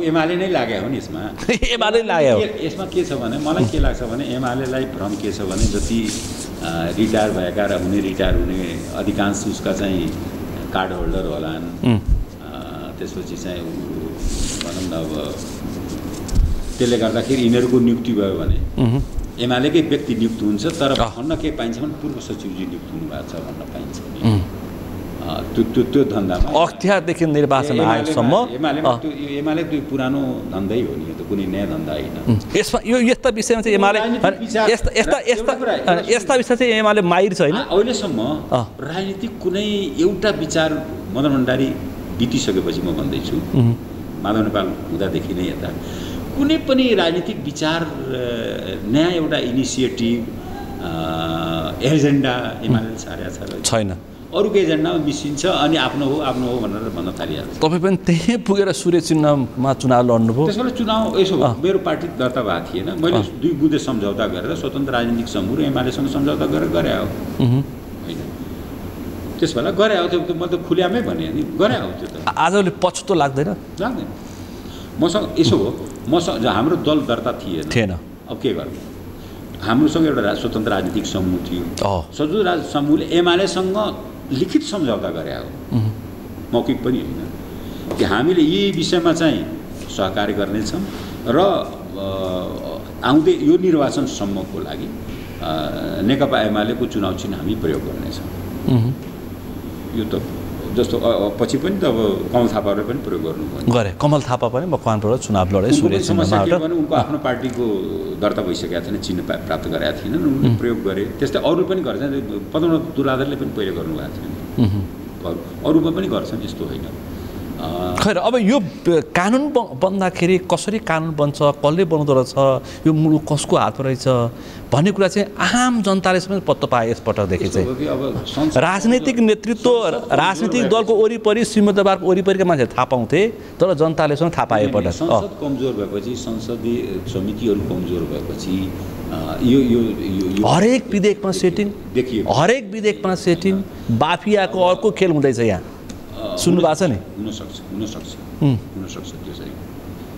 B: एमाले नै लाग्यो हो नि यसमा।
A: एमाले लाग्यो।
B: यसमा के छ भने मलाई के लाग्छ भने एमालेलाई भ्रम के छ भने जति रिटायर भएका र रिटायर हुने अधिकांश उसका चाहिँ कार्ड होल्डर होलान्। त्यसपछि चाहिँ भनौँ न अब त्यसले गर्दाखेरि यिनीहरूको नियुक्ति भयो भने एमालेकै व्यक्ति नियुक्त हुन्छ। तर भन्न के पाइन्छ भने पूर्व सचिवजी नियुक्त हुनुभएको छ भन्न पाइन्छ नि। त्यो धन्दामा
A: अख्तियारदेखि निर्वाचन आयोगसम्म
B: एमाले त्यो पुरानो धन्दै हो नि, यो त कुनै नयाँ धन्दा होइन।
A: यसमा यो यस्ता विषयमा चाहिँ एमाले यस्ता विषय चाहिँ एमाले माहिर छैन
B: अहिलेसम्म। राजनीतिक कुनै एउटा विचार मदन भण्डारी बितिसकेपछि म भन्दैछु, माधव नेपाल हुँदादेखि नै यता कुनै पनि राजनीतिक विचार नयाँ एउटा इनिसिएटिभ एजेन्डा एमाले सारेको
A: छैन।
B: अरूको एजेन्डामा मिसिन्छ अनि आफ्नो हो भनेर भन्न थालिहाल्छ।
A: तपाईँ पनि त्यही पुगेर सूर्य चिन्हमा चुनाव लड्नुभयो।
B: त्यसबाट चुनाव यसो मेरो पार्टी दर्ता भएको थिएन। मैले 2 बुँदे सम्झौता गरेर स्वतन्त्र राजनीतिक समूह र एमालेसँग सम्झौता गरेर गरे हो होइन। त्यस बेला गरे हो, त्यो म त खुल्यामै भने नि गरे हो। त्यो त
A: आजले पछुतो लाग्दैन।
B: मसँग यसो हो, मसँग हाम्रो दल दर्ता थिएन। अब के गर्नु, हाम्रोसँग एउटा स्वतन्त्र राजनीतिक समूह थियो। स्वतन्त्र राजनीतिक समूहले एमालेसँग लिखित सम्झौता गरे हो, मौखिक पनि होइन, कि हामीले यी विषयमा चाहिँ सहकार्य गर्नेछौँ र आउँदै यो निर्वाचनसम्मको लागि नेकपा एमालेको चुनाव चिन्ह हामी प्रयोग गर्नेछौँ। यो त जस्तो पछि पनि त अब कमल थापाले पनि प्रयोग गर्नुभयो
A: गरे। कमल थापा पनि मकवानपुरबाट चुनाव लडे। सूर्य चिन्हबाट
B: उनको आफ्नो पार्टीको दर्ता भइसकेका थिएन, चिन्ह प्राप्त गरेका थिएनन्, उनले प्रयोग गरे। त्यस्तै अरू पनि गर्छ। पद्मनाभ दुलाधरले पनि पहिले गर्नुभएको थियो, अरूमा पनि गर्छन्, यस्तो होइन।
A: खैर अब यो कानुन बन्दाखेरि कसरी कानुन बन्छ, कसले बनाउँदो रहेछ, यो मुलुक कसको हातमा रहेछ भन्ने कुरा चाहिँ आम जनताले पनि पत्तो पाए यसपटकदेखि चाहिँ। राजनीतिक नेतृत्व राजनीतिक दलको वरिपरि सिंहदरबारको वरिपरिका मान्छेले थाहा पाउँथे, तर जनताले पनि थाहा पाए पटक।
B: संसद कमजोर भएपछि, संसदीय समितिहरू कमजोर भएपछि यो
A: हरेक विधेयकमा सेटिङ देखियो, हरेक विधेयकमा सेटिङ बाफियाको अर्को खेल हुँदैछ। यहाँ सुन्नु भएको छ नि?
B: हुनसक्छ त्यो चाहिँ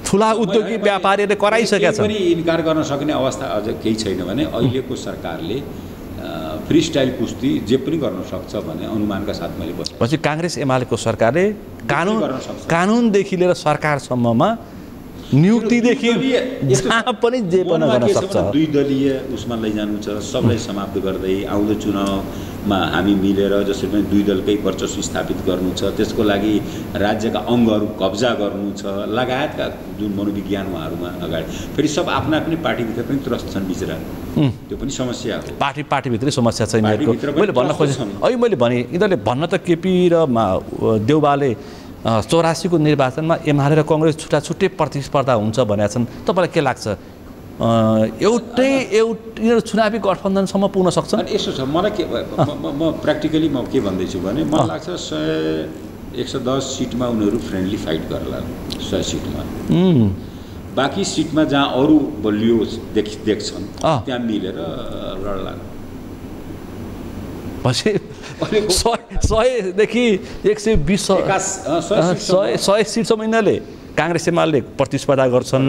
A: ठुला उद्योगी व्यापारीहरूले कराइसकेका छन्।
B: पनि इन्कार गर्न सक्ने अवस्था अझ केही छैन भने अहिलेको सरकारले फ्री स्टाइल कुस्ती जे पनि गर्न सक्छ भन्ने अनुमानका साथ मैले
A: पछि काङ्ग्रेस एमालेको सरकारले कानुनदेखि लिएर सरकारसम्ममा नियुक्तिदेखि जहाँ पनि जे पनि गर्न सक्छ।
B: दुई दलीय उसमा लैजानु छ, सबलाई समाप्त गर्दै आउँदो चुनावमा हामी मिलेर जसरी पनि दुई दलकै वर्चस्व स्थापित गर्नु छ, त्यसको लागि राज्यका अङ्गहरू कब्जा गर्नु छ लगायतका जुन मनोविज्ञान उहाँहरूमा अगाडि फेरि सब आफ्ना आफ्नै पार्टीभित्र पनि त्रस्त छन् बिचरा, त्यो पनि समस्या हो।
A: पार्टीभित्रै समस्या छ यिनीहरूको। मैले भन्न खोजेँ अहिले मैले भने यिनीहरूले भन्न त केपी र देउवाले 84 को निर्वाचनमा एमाले र कङ्ग्रेस छुट्टै प्रतिस्पर्धा हुन्छ भनेका छन्। तपाईँलाई के लाग्छ यिनीहरू चुनावी गठबन्धनसम्म पुग्न सक्छन्?
B: अनि यसो छ मलाई के म प्र्याक्टिकली म के भन्दैछु भने मलाई लाग्छ 110 सिटमा उनीहरू फ्रेन्डली फाइट गर्ला 100 सिटमा, बाँकी सिटमा जहाँ अरू बलियो देख्छन् त्यहाँ मिलेर लड्ला। पछि
A: 100देखि 120 सिटसम्म यिनीहरूले काङ्ग्रेस एमाले प्रतिस्पर्धा गर्छन्।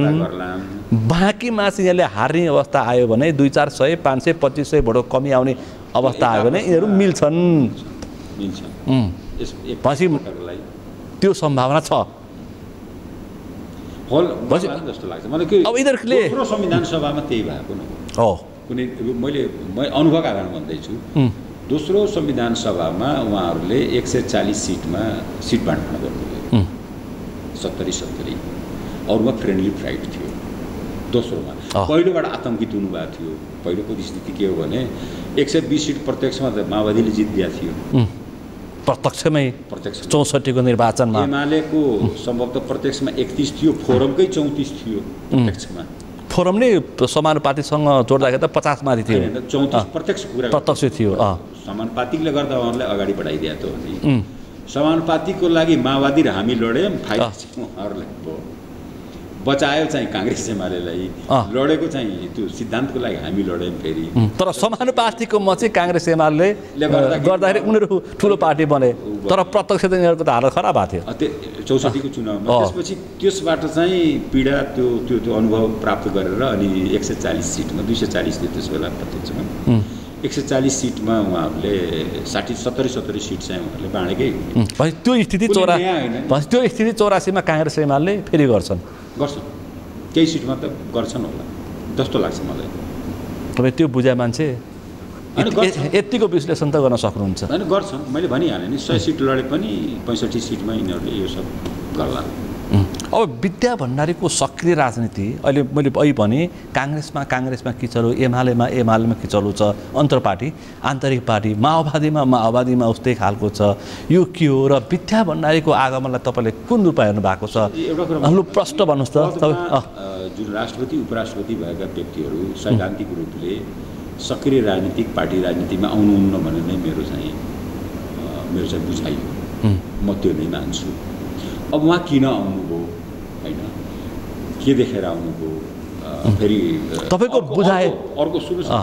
A: बाँकीमा चाहिँ यिनीहरूले हार्ने अवस्था आयो भने 200, 400, 500, 2500 भोट कमी आउने अवस्था आयो भने यिनीहरू मिल्छन्। पछि त्यो सम्भावना छ
B: जस्तो लाग्छ मलाई।
A: अब यिनीहरूले
B: संविधान सभामा त्यही भएको न
A: हो,
B: कुनै मैले अनुभवका कारण भन्दैछु। दोस्रो संविधान सभामा उहाँहरूले 140 सिटमा सिट बाँडफाँड गर्नुभयो, 70-70, अरूमा फ्रेन्डली फाइट थियो। दोस्रोमा पहिलोबाट आतङ्कित हुनुभएको थियो। पहिलोको स्थिति के हो भने 120 सिट प्रत्यक्षमा त माओवादीले जित्दिएको थियो,
A: प्रत्यक्ष 64 को निर्वाचनमा।
B: एमालेको सम्भवतः प्रत्यक्षमा 31 थियो, फोरमकै 34 थियो प्रत्यक्षमा।
A: फोरम नै समानुपातिकसँग जोड्दाखेरि त 50 माथि थियो,
B: 34 प्रत्यक्ष
A: थियो।
B: समानुपातिकले गर्दा उहाँहरूले अगाडि बढाइदिएको थियो भने समानुपातिकको लागि माओवादी र हामी लड्यौँ, फाइदा उहाँहरूलाई भयो। बचायो चाहिँ काङ्ग्रेस एमालेलाई, लडेको चाहिँ त्यो सिद्धान्तको लागि हामी लड्यौँ फेरि।
A: तर समानुपातिकको म चाहिँ काङ्ग्रेस एमाले गर्दाखेरि उनीहरू ठुलो पार्टी बने, तर प्रत्यक्ष त यिनीहरूको त हालत खराब भएको थियो
B: 64 को चुनावमा। त्यसपछि त्यसबाट चाहिँ पीडा त्यो अनुभव प्राप्त गरेर अनि 140 सिटमा 240 थियो त्यस बेला प्रत्यक्षमा, 140 सिटमा उहाँहरूले 70 सिट चाहिँ उहाँहरूले बाँडेकै।
A: त्यो स्थिति 84 मा काङ्ग्रेस एमाले फेरि गर्छन्
B: केही सिटमा त गर्छन् होला जस्तो लाग्छ मलाई।
A: तपाईँ त्यो बुझा मान्छे यतिको विश्लेषण त गर्न सक्नुहुन्छ?
B: होइन गर्छन्, मैले भनिहालेँ नि 100 सिट लडे पनि 65 सिटमा यिनीहरूले यो सब गर्ला।
A: अब विद्या भण्डारीको सक्रिय राजनीति अहिले मैले अहिले भने काङ्ग्रेसमा किचलो, एमालेमा किचलो छ, अन्तर्पार्टी आन्तरिक पार्टी, माओवादीमा उस्तै खालको छ। यो के हो र विद्या भण्डारीको आगमनलाई तपाईँले कुन रूपमा हेर्नु भएको छ? हाम्रो प्रश्न भन्नुहोस् त।
B: जुन राष्ट्रपति उपराष्ट्रपति भएका व्यक्तिहरू सैद्धान्तिक रूपले सक्रिय राजनीतिक पार्टी राजनीतिमा आउनुहुन्न भनेर नै मेरो चाहिँ बुझाइ हो। म त्यो नै मान्छु। अब उहाँ किन आउनुभयो होइन, के देखेर आउनुभयो, फेरि
A: तपाईँको बुझाइ
B: अर्को सुन्नुहोस्।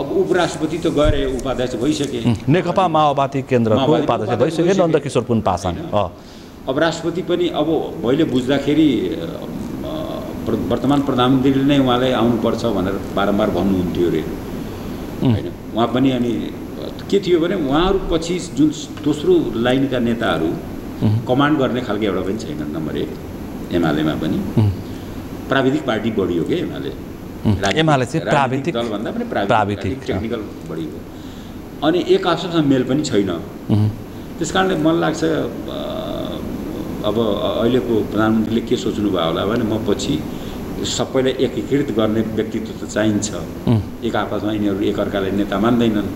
B: अब उपराष्ट्रपति त गएर उपाध्यक्ष भइसके,
A: नेकपा माओवादी केन्द्रको उपाध्यक्ष भइसके नन्दकिशोर पुन पासाङ।
B: अब राष्ट्रपति पनि अब मैले बुझ्दाखेरि वर्तमान प्रधानमन्त्रीले नै उहाँलाई आउनुपर्छ भनेर बारम्बार भन्नुहुन्थ्यो अरे होइन। उहाँ पनि अनि के थियो भने उहाँहरू पछि जुन दोस्रो लाइनका नेताहरू कमान्ड गर्ने खालको एउटा पनि छैन। नम्बर 1 एमालेमा पनि प्राविधिक पार्टी बढी हो क्या एमाले चाहिँ
A: प्राविधिक
B: दलभन्दा पनि प्राविधिक टेक्निकल बढी हो। अनि एक आपसमा मेल पनि छैन। त्यस कारणले मलाई लाग्छ अब अहिलेको प्रधानमन्त्रीले के सोच्नु भयो होला भने म पछि सबैलाई एकीकृत गर्ने व्यक्तित्व त चाहिन्छ। एक आपसमा यिनीहरू एकअर्कालाई नेता मान्दैनन्,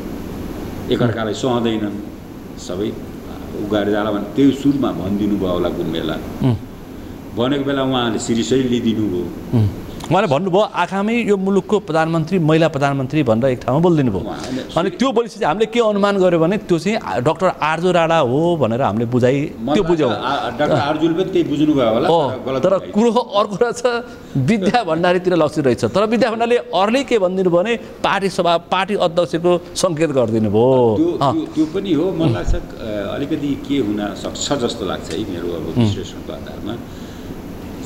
B: एकअर्कालाई सहँदैनन्, सबै उगाएर जाला भने त्यो सुरुमा भनिदिनु भयो होला कुन बेला। भनेको बेला उहाँले सिरियसै लिइदिनु भयो।
A: उहाँले भन्नुभयो आगामी यो मुलुकको प्रधानमन्त्री महिला प्रधानमन्त्री भनेर एक ठाउँमा बोलिदिनु भयो। अनि त्यो बोलेपछि चाहिँ हामीले के अनुमान गर्यो भने त्यो चाहिँ डाक्टर आर्जु राणा हो भनेर हामीले त्यो बुझ्यौँ।
B: डाक्टर आर्जुले पनि त्यही बुझ्नु भयो होला।
A: तर कुरो अर्को रहेछ, विद्या भण्डारीतिर लक्षित रहेछ। तर विद्या भण्डारीले अरूले के भनिदिनु भयो भने पार्टी अध्यक्षको सङ्केत गरिदिनु भयो।
B: त्यो पनि हो। मलाई लाग्छ अलिकति के हुन सक्छ जस्तो लाग्छ है मेरो अब विश्लेषणको आधारमा।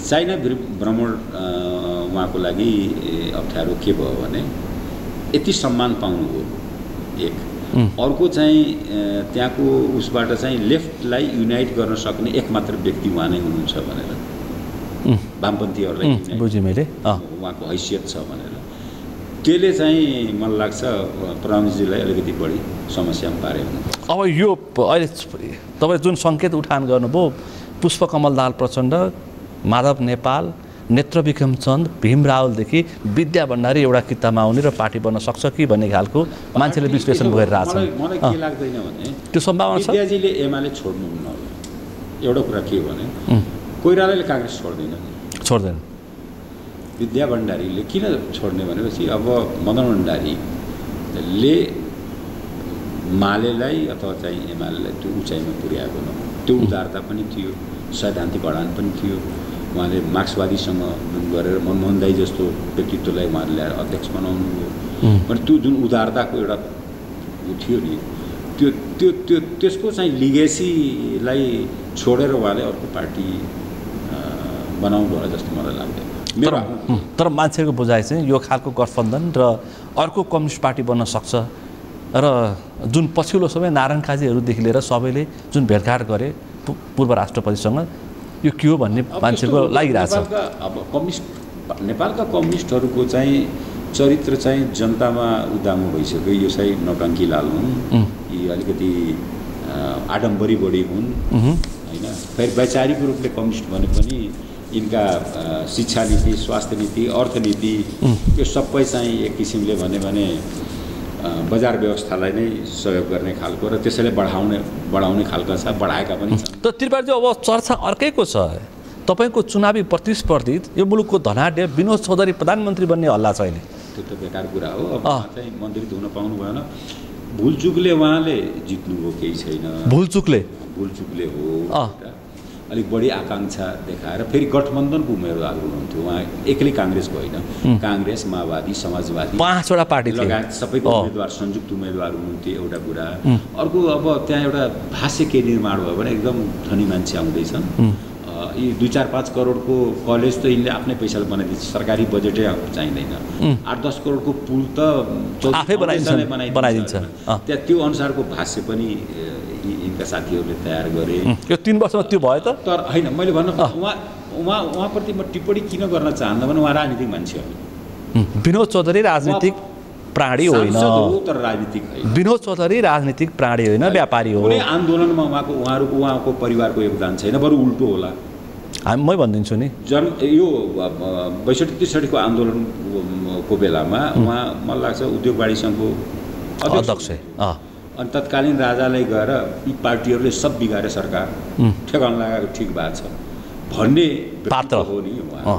B: चाइना भ्रमण उहाँको लागि अप्ठ्यारो के भयो भने यति सम्मान पाउनु हो एक, अर्को चाहिँ त्यहाँको उसबाट चाहिँ लेफ्टलाई युनाइट गर्न सक्ने एकमात्र व्यक्ति उहाँ नै हुनुहुन्छ भनेर वामपन्थीहरूलाई
A: बुझेँ मैले
B: उहाँको हैसियत छ भनेर त्यसले चाहिँ मलाई लाग्छ प्रधानमन्त्रीजीलाई अलिकति बढी समस्यामा पारे हुनु।
A: अब यो अहिले तपाईँ जुन सङ्केत उठान गर्नुभयो पुष्पकमल दाहाल प्रचण्ड, माधव नेपाल, नेत्रविक्रम चन्द, भीम रावलदेखि विद्या भण्डारी एउटा किताबमा आउने र पार्टी बन्न सक्छ कि भन्ने खालको मान्छेले विश्लेषण गरिरहेछ।
B: मलाई के लाग्दैन भने
A: त्यो सम्भावना छ
B: विद्याजीले एमाले छोड्नुहुन्न होला। एउटा कुरा के भने कोइरालाले काङ्ग्रेस छोड्दैन। विद्या भण्डारीले किन छोड्ने भनेपछि अब मदन भण्डारीले मालेलाई अथवा चाहिँ एमालेलाई त्यो उचाइमा पुर्याएको न, त्यो उदारता पनि थियो, सैद्धान्तिक अडान पनि थियो। उहाँले मार्क्सवादीसँग जुन गरेर मनमोहन दाई जस्तो व्यक्तित्वलाई उहाँले ल्याएर अध्यक्ष बनाउनु भयो भने त्यो जुन उदारताको एउटा उ थियो नि, त्यो त्यो त्यो त्यसको चाहिँ लिगेसीलाई छोडेर उहाँले अर्को पार्टी बनाउनु होला जस्तो मलाई लाग्दैन।
A: तर मान्छेको बुझाइ चाहिँ यो खालको गठबन्धन र अर्को कम्युनिस्ट पार्टी बन्न सक्छ र जुन पछिल्लो समय नारायण काजीहरूदेखि लिएर सबैले जुन भेटघाट गरे पूर्व राष्ट्रपतिसँग यो के हो भन्ने मान्छेको लागिरहेछ।
B: अब कम्युनिस्ट नेपालका कम्युनिस्टहरूको चाहिँ चरित्र चाहिँ जनतामा उदामो भइसक्यो। यो चाहिँ नौटङ्की लाल हुन्, यी अलिकति आडम्बरी बढी हुन् होइन। फेरि वैचारिक रूपले कम्युनिस्ट भने पनि यिनका शिक्षा नीति, स्वास्थ्य नीति, अर्थनीति यो सबै चाहिँ एक किसिमले भने बजार व्यवस्थालाई नै सहयोग गर्ने खालको र त्यसैले बढाउने खालका छ, बढाएका पनि छन्।
A: त त्रिपाठी अब चर्चा अर्कैको छ। तपाईँको चुनावी प्रतिस्पर्धी यो मुलुकको धनाढ्य विनोद चौधरी प्रधानमन्त्री बन्ने हल्ला छ अहिले।
B: त्यो त बेकार कुरा हो। अब चाहिँ मन्त्री हुन पाउनु भएन, भुलचुकले उहाँले जित्नुभयो, केही छैन। भुलचुकले हो। अलिक बढी आकाङ्क्षा देखाएर फेरि गठबन्धनको उम्मेदवार हुनुहुन्थ्यो। उहाँ एक्लै काङ्ग्रेसको होइन, काङ्ग्रेस, माओवादी, समाजवादी
A: 5वटा पार्टी
B: लगायत सबैको उम्मेदवार, संयुक्त उम्मेदवार हुनुहुन्थ्यो। एउटा कुरा। अर्को अब त्यहाँ एउटा भाष्य के निर्माण भयो भने एकदम धनी मान्छे आउँदैछन्। यी 2-4-5 करोडको कलेज त यिनले आफ्नै पैसाले बनाइदिन्छ, सरकारी बजेटै चाहिँदैन। 8-10 करोडको पुल त
A: आफै बनाइदिन्छ।
B: त्यहाँ त्यो अनुसारको भाष्य पनि यिनका साथीहरूले तयार गरे।
A: यो 3 वर्षमा त्यो भयो त?
B: तर होइन, मैले भन्नु उहाँप्रति म टिप्पणी किन गर्न चाहन्न भने उहाँ राजनीतिक मान्छे हो।
A: विनोद चौधरी राजनीतिक प्राणी होइन,
B: तर राजनीतिक होइन।
A: विनोद चौधरी राजनीतिक प्राणी होइन, व्यापारी हो।
B: कुनै आन्दोलनमा उहाँको परिवारको योगदान छैन, बरु उल्टो होला।
A: मै भनिदिन्छु नि,
B: यो 62-63 को आन्दोलनको बेलामा उहाँ मलाई लाग्छ उद्योग वाणिज्य सङ्घको
A: अध्यक्ष।
B: अनि तत्कालीन राजालाई गएर यी पार्टीहरूले सब बिगारे सरकार ठेगाउन लगाएको ठिक भएको छ भन्ने
A: पात्र
B: हो नि उहाँ।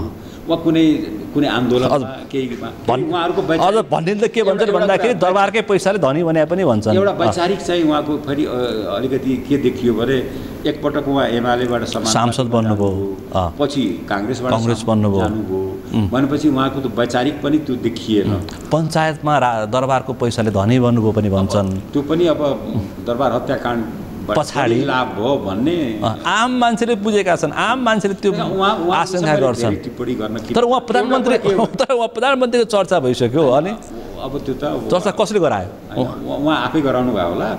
B: कुनै आन्दोलनमा केहीमा उहाँहरूको
A: अझ भन्ने त के भन्छन् भन्दाखेरि दरबारकै पैसाले धनी भने पनि भन्छन्।
B: एउटा वैचारिक चाहिँ उहाँको फेरि अलिकति के देखियो भने एकपटक उहाँ एमालेबाट
A: सांसद बन्नुभयो,
B: पछि काङ्ग्रेस
A: बन्नुभयो।
B: भनेपछि उहाँको त वैचारिक पनि त्यो देखिएन।
A: पञ्चायतमा दरबारको पैसाले धनी बन्नुभयो पनि भन्छन्।
B: त्यो पनि अब दरबार हत्याकाण्ड
A: पछाडि
B: लाभ भयो भन्ने
A: आम मान्छेले बुझेका छन्, आम मान्छेले त्यो आशंका गर्छन्। तर उहाँ प्रधानमन्त्रीको चर्चा भइसक्यो अनि
B: अब त्यो त
A: चर्चा कसले गरायो?
B: उहाँ आफै गराउनु भयो होला।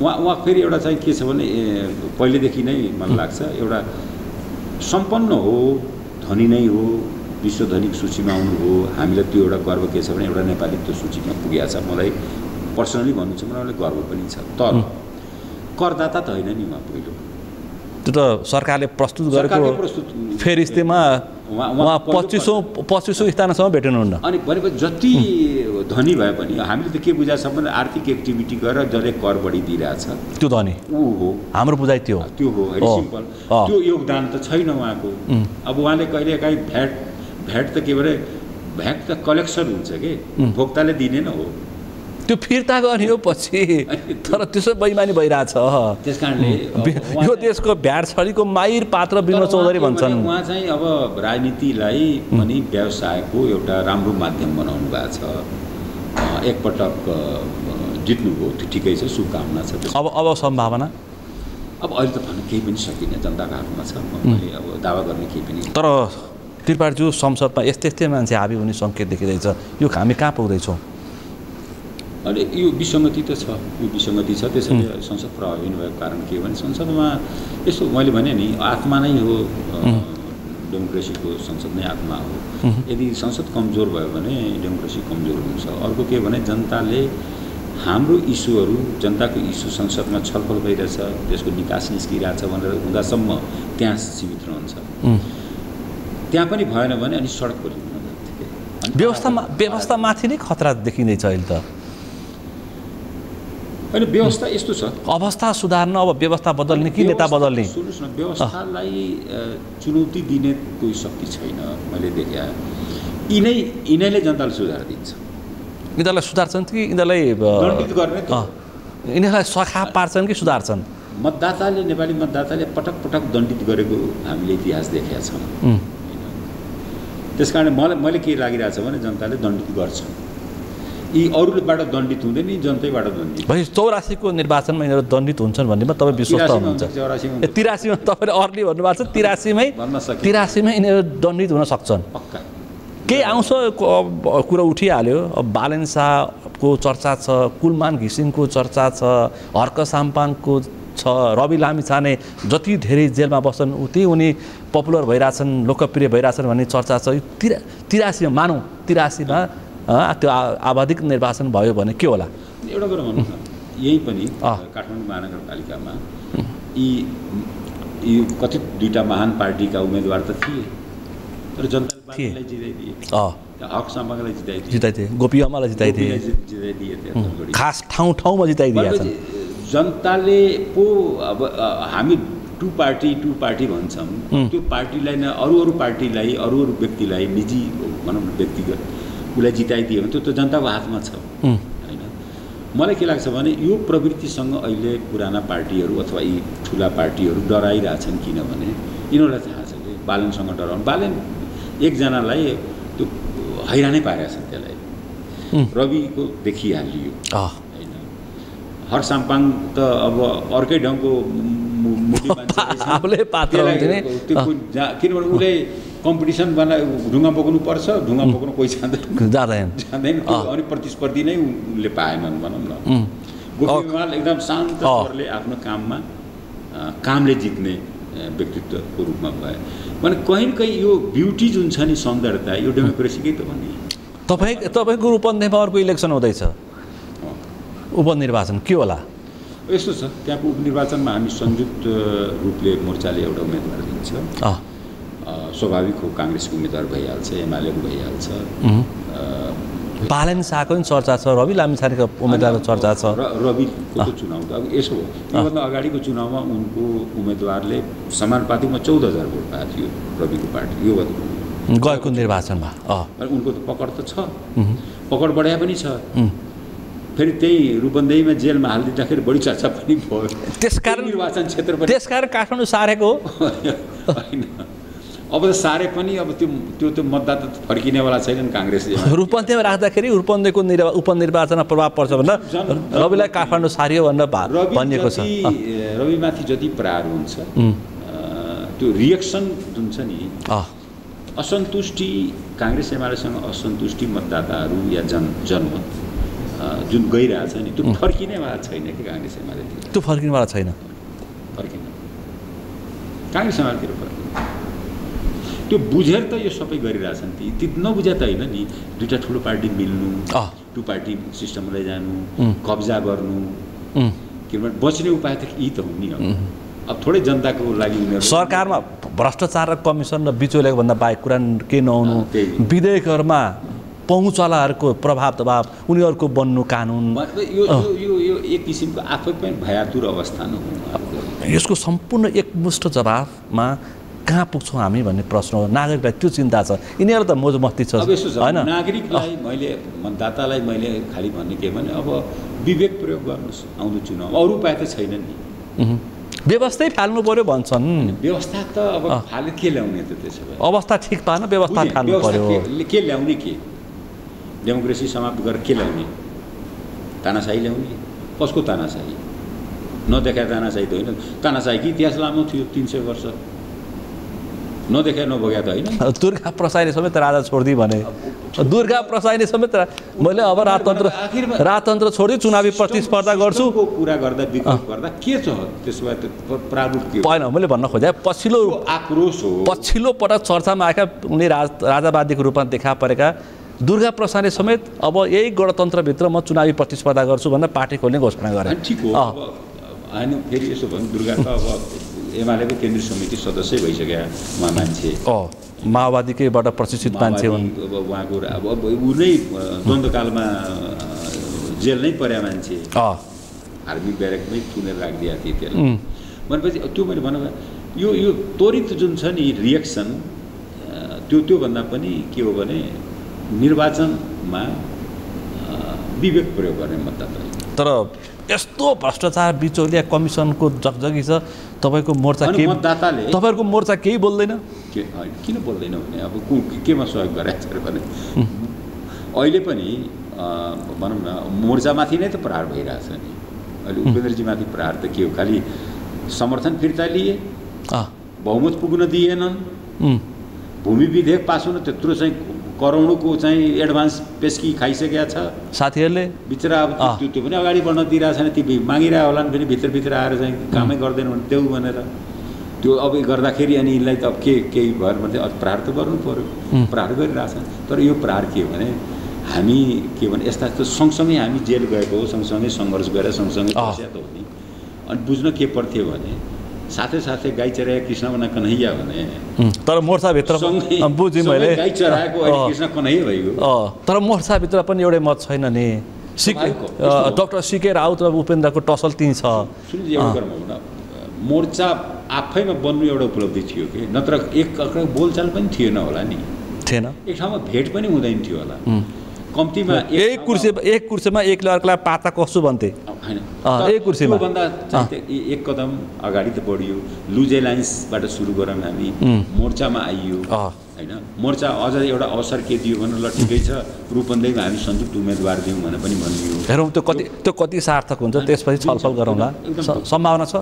B: उहाँ फेरि एउटा चाहिँ के छ भने पहिलेदेखि नै मलाई लाग्छ एउटा सम्पन्न हो, धनी नै हो, विश्व धनीको सूचीमा आउनु हो। हामीलाई त्यो एउटा गर्व के छ भने एउटा नेपाली त्यो सूचीमा पुगेको छ। मलाई पर्सनली भन्नु छ, मलाई गर्व पनि छ। तर करदाता त होइन नि उहाँ पहिलो।
A: त्यो त सरकारले प्रस्तुत गरेको फेरिस्तीमा उहाँ 25औं स्थानसम्म भेट्नुहुन्न।
B: अनि भनेपछि जति धनी भए पनि हामीले त के बुझाएको छ भने आर्थिक एक्टिभिटी गरेर जसले कर बढी दिइरहेछ
A: त्यो धनी
B: ऊ हो।
A: हाम्रो बुझाइ त्यो
B: हो, भेरी सिम्पल। त्यो योगदान त छैन उहाँको। अब उहाँले कहिलेकाहीँ भ्याट त के भने भ्याट त कलेक्सन हुन्छ कि भोक्ताले दिने न हो,
A: त्यो फिर्ता गर्ने हो पछि। तर त्यसो बेइमानी भइरहेछ।
B: त्यसकारणले
A: यो देशको भ्याट छडीको माहिर पात्र विनोद चौधरी भन्छन्।
B: उहाँ चाहिँ अब राजनीतिलाई पनि व्यवसायको एउटा राम्रो माध्यम बनाउनु भएको छ। एकपटक जित्नुभयो, त्यो ठिकै छ, शुभकामना छ।
A: अब सम्भावना
B: अब अहिले त भन्न केही पनि सकिने, जनताको हातमा छ। मैले अब दावा गर्ने केही पनि।
A: तर त्रिपाठीज्यू संसदमा यस्तै मान्छे हाबी हुने सङ्केत देखिँदैछ। यो हामी कहाँ पुग्दैछौँ?
B: अहिले यो विसङ्गति त छ, त्यसैले संसद प्रभावी नभएको कारण के भने संसदमा यसो मैले भने नि आत्मा नै हो डेमोक्रेसीको संसद नै आत्मा हो। यदि संसद कमजोर भयो भने डेमोक्रेसी कमजोर हुन्छ। अर्को के भने जनताले हाम्रो इस्युहरू, जनताको इस्यु संसदमा छलफल भइरहेछ, त्यसको निकास निस्किरहेछ भनेर हुँदासम्म त्यहाँ सीमित रहन्छ। त्यहाँ पनि भएन भने अनि सडक खोलिनु
A: व्यवस्थामाथि नै खतरा देखिँदैछ अहिले त।
B: होइन, व्यवस्था यस्तो छ,
A: अवस्था सुधार्न अब व्यवस्था बदल्ने कि नेता बदल्ने?
B: सुन्नुहोस् न, व्यवस्थालाई चुनौती दिने कोही शक्ति छैन मैले देखे। यिनैले जनतालाई सुधार दिन्छ।
A: यिनीहरूलाई सुधार्छन् कि यिनीहरूलाई
B: दण्डित गर्ने?
A: यिनीहरूलाई सखा पार्छन् कि सुधार्छन्?
B: मतदाताले, नेपाली मतदाताले पटक पटक दण्डित गरेको हामीले इतिहास देखेका छौँ। त्यस कारण मैले के लागिरहेछ भने जनताले दण्डित गर्छ। यी अरूबाट दण्डित हुँदैन, नि जनतैबाट दण्डित।
A: 84 को निर्वाचनमा यिनीहरू दण्डित हुन्छन् भन्नेमा तपाईँ विश्वास हुनुहुन्छ? 83 मा तपाईँले अर्ली भन्नुभएको छ, 83 मै यिनीहरू दण्डित हुन सक्छन्।
B: पक्का
A: के आउँछ कुरो उठिहाल्यो। अब बालेन शाहको चर्चा छ, कुलमान घिसिङको चर्चा छ, हर्क साम्पाङको छ, रवि लामिछाने जति धेरै जेलमा बस्छन् उति उनी पपुलर भइरहेछन्, लोकप्रिय भइरहेछन् भन्ने चर्चा छ। 83 मा मानौँ 83 मा त्यो आवधिक निर्वाचन भयो भने के होला?
B: एउटा कुरा भनौँ न, यही पनि काठमाडौँ महानगरपालिकामा यी कथित दुईटा महान पार्टीका उम्मेदवार त थिए, तर जनताले बालेनलाई जिताइदिए, हक साम्पाङलाई जिताइदिए,
A: गोपी अम्मालाई जिताइदिए, खास ठाउँमा जिताइदिए।
B: जनताले पो अब हामी टु पार्टी भन्छौँ, त्यो पार्टीलाई न अरू पार्टीलाई, अरू व्यक्तिलाई, निजी भनौँ न व्यक्तिगत उसलाई जिताइदियो भने त्यो त जनताको हातमा छ होइन। मलाई के लाग्छ भने यो प्रवृत्तिसँग अहिले पुराना पार्टीहरू अथवा यी ठुला पार्टीहरू डराइरहेछन्। किनभने यिनीहरूलाई थाहा छ कि बालेनसँग डराउनु, बालेन एकजनालाई त्यो हैरानै पारेछन्, त्यसलाई रविको देखिहालियो होइन। हर साम्पाङ त अब अर्कै ढङ्गको मुडी मान्छे, किनभने उसले कम्पिटिसन ढुङ्गा बोक्नु पर्छ, ढुङ्गा बोक्नु कोही जाँदैन, अनि प्रतिस्पर्धी नै उसले पाएनन् भनौँ न। गोपी हिमाल एकदम शान्त तवरले आफ्नो कामले जित्ने व्यक्तित्वको रूपमा भए भने कहीँ न कहीँ यो ब्युटी जुन छ नि, सौन्दर्यता, यो डेमोक्रेसीकै त भन्ने।
A: तपाईँको रूपन्देहीमा अर्को इलेक्सन हुँदैछ, उपनिर्वाचन के होला?
B: यस्तो छ, त्यहाँको उपनिर्वाचनमा हामी संयुक्त रूपले मोर्चाले एउटा उम्मेदवार दिन्छ। स्वाभाविक हो, काङ्ग्रेसको उम्मेदवार भइहाल्छ, एमालेको भइहाल्छ।
A: बालेन शाहको पनि चर्चा छ, रवि लामिछानेको उम्मेदवारको चर्चा छ।
B: रविको चुनाव त अब यसो हो, योभन्दा अगाडिको चुनावमा उनको उम्मेदवारले समानुपातिकमा 14,000 भोट पाएको थियो रविको पार्टी। यो
A: गएको निर्वाचनमा
B: उनको त पकड त छ, पकड बढाए पनि छ। फेरि त्यही रूपन्देहीमा जेलमा हालिदिँदाखेरि बढी चर्चा पनि भयो।
A: त्यसकारण
B: निर्वाचन क्षेत्र पनि,
A: त्यसकारण काठमाडौँ सारेको
B: होइन। अब त सारे पनि अब त्यो मतदाता फर्किनेवाला छैनन् काङ्ग्रेसले।
A: रूपन्देहीमा राख्दाखेरि रूपन्देहीको उपनिर्वाचनमा प्रभाव पर्छ भनेर रविलाई काठमाडौँ सारियो भनेर भनिएको छ।
B: रविमाथि जति प्रहार हुन्छ त्यो रिएक्सन जुन छ नि, असन्तुष्टि, काङ्ग्रेस एमालेसँग असन्तुष्टि मतदाताहरू या जनमत जुन गइरहेछ नि, त्यो फर्किनेवाला छैन कि काङ्ग्रेस एमालेतिर।
A: त्यो फर्किनेवाला छैन,
B: फर्किन काङ्ग्रेस एमालेतिर फर्किन। त्यो बुझेर त यो सबै गरिरहेछन्। ती नबुझे त होइन नि, दुईवटा ठुलो पार्टी मिल्नु, टु पार्टी सिस्टममा लैजानु, कब्जा गर्नु, किनभने बच्ने उपाय त यी त हुन् नि। अब थोरै जनताको लागि
A: सरकारमा भ्रष्टाचार र कमिसन र बिचौलियाको भन्दा बाहेक कुरा केही नहुनु, विधेयकहरूमा पहुँचवालाहरूको प्रभाव दबाव, उनीहरूको बन्नु कानुन,
B: यो एक किसिमको आफै पनि भयातुर अवस्था नै हो।
A: यसको सम्पूर्ण एकमुष्ट जवाफमा कहाँ पुग्छौँ हामी भन्ने प्रश्न हो। नागरिकलाई त्यो चिन्ता छ, यिनीहरू त मोजमस्ती छ होइन।
B: नागरिकलाई मैले, मतदातालाई मैले खालि भन्ने के भने अब विवेक प्रयोग गर्नुहोस् आउँदो चुनाव, अरू उपाय त छैन नि।
A: व्यवस्थै फाल्नु पर्यो भन्छन्।
B: व्यवस्था त अब फाले के ल्याउने त? त्यसो भए
A: अवस्था ठिक पाएन, व्यवस्था फाल्नु पर्यो।
B: के ल्याउने? के डेमोक्रेसी समाप्त गरेर के ल्याउने? तानाशाही ल्याउने? कसको तानाशाही? नदेखा तानाशाही त होइन। तानाशाहीको इतिहास लामो थियो, 300 वर्ष। नदेखे नभोग्या त होइन।
A: दुर्गा प्रसाईले समेत राजा छोडिदिए भने दुर्गा प्रसाईले समेत मैले अब राजतन्त्र छोडी चुनावी प्रतिस्पर्धा गर्छु
B: कुरा गर्दा विकल्प गर्दा के छ त्यसो भए प्रारूप के
A: होइन मैले भन्न खोजेँ पछिल्लो
B: आक्रोश हो
A: पछिल्लो पटक चर्चामा आएका उनले राजावादीको रूपमा देखा परेका दुर्गा प्रसादले समेत अब यही गणतन्त्रभित्र म चुनावी प्रतिस्पर्धा गर्छु भनेर पार्टी खोल्ने घोषणा गरे।
B: ठिक हो। अब होइन फेरि यसो भने दुर्गा त अब एमालेको केन्द्रीय समिति सदस्य भइसक्यो मान्छे
A: माओवादीकैबाट प्रशिक्षित मान्छे हुन्।
B: अब उहाँको अब ऊ नै द्वन्द्वकालमा जेल नै पर्या मान्छे आर्मी ब्यारेकमै थुनेर राखिदिएको थिएँ त्यसलाई भनेपछि त्यो मैले भन्न यो त्वरित जुन छ नि रिएक्सन त्योभन्दा पनि के हो भने निर्वाचनमा विवेक प्रयोग गर्ने मतदाता।
A: तर यस्तो भ्रष्टाचार बिचौलिया कमिसनको जगजगी छ तपाईँको मोर्चा के
B: मतदाताले
A: तपाईँहरूको मोर्चा केही बोल्दैन
B: किन बोल्दैन भने अब केमा सहयोग गरेको छ भने अहिले पनि भनौँ न मोर्चामाथि नै त प्रहार भइरहेछ नि। अहिले उपेन्द्रजीमाथि प्रहार त के हो खालि समर्थन फिर्ता लिए बहुमत पुग्न दिएनन् भूमि विधेयक पास हुन त्यत्रो चाहिँ करोडौँको चाहिँ एडभान्स पेस्की खाइसकेका छ साथीहरूले बिचरा अब त्यो पनि अगाडि बढ्न दिइरहेको छैन ती मागिरहेको होला नि फेरि भित्रभित्र आएर चाहिँ कामै गर्दैन भने देऊ भनेर त्यो अब गर्दाखेरि अनि यिनलाई त अब केही भएर भने प्रहार त गर्नु पऱ्यो प्रहार गरिरहेछ। तर यो प्रहार के हो भने हामी के भने यस्ता यस्तो सँगसँगै हामी जेल गएको हो सँगसँगै सङ्घर्ष गरेर सँगसँगै बस्या त हो नि। अनि बुझ्न के पर्थ्यो भने साथै साथै गाई चराएको कृष्ण बना कन्हैया भने
A: तर मोर्चाभित्र बुझेँ मैले
B: गाई चराएको कृष्ण कन्हैया भइगयो।
A: तर मोर्चाभित्र पनि एउटै मत छैन नि डाक्टर सिके राउत र उपेन्द्रको टसल त्यहीँ छ।
B: मोर्चा आफैमा बन्नु एउटा उपलब्धि थियो कि नत्र एक बोलचाल पनि थिएन होला नि
A: थिएन
B: एक ठाउँमा भेट पनि हुँदैन थियो होला कम्तीमा
A: एक कुर्सीमा एकले अर्कोलाई पाता कस्तो भन्थे
B: होइन
A: एक कुर्सीमा
B: भन्दा एक कदम अगाडि त बढियो लुज एलायन्सबाट सुरु गरौँ हामी मोर्चामा आइयो होइन मोर्चा अझ एउटा अवसर के दियो भने ल ठिकै छ रूपन्देहीमा हामी संयुक्त उम्मेदवार दिउँ भनेर पनि भनियो।
A: हेरौँ त्यो कति सार्थक हुन्छ त्यसपछि छलफल गरौँला सम्भावना छ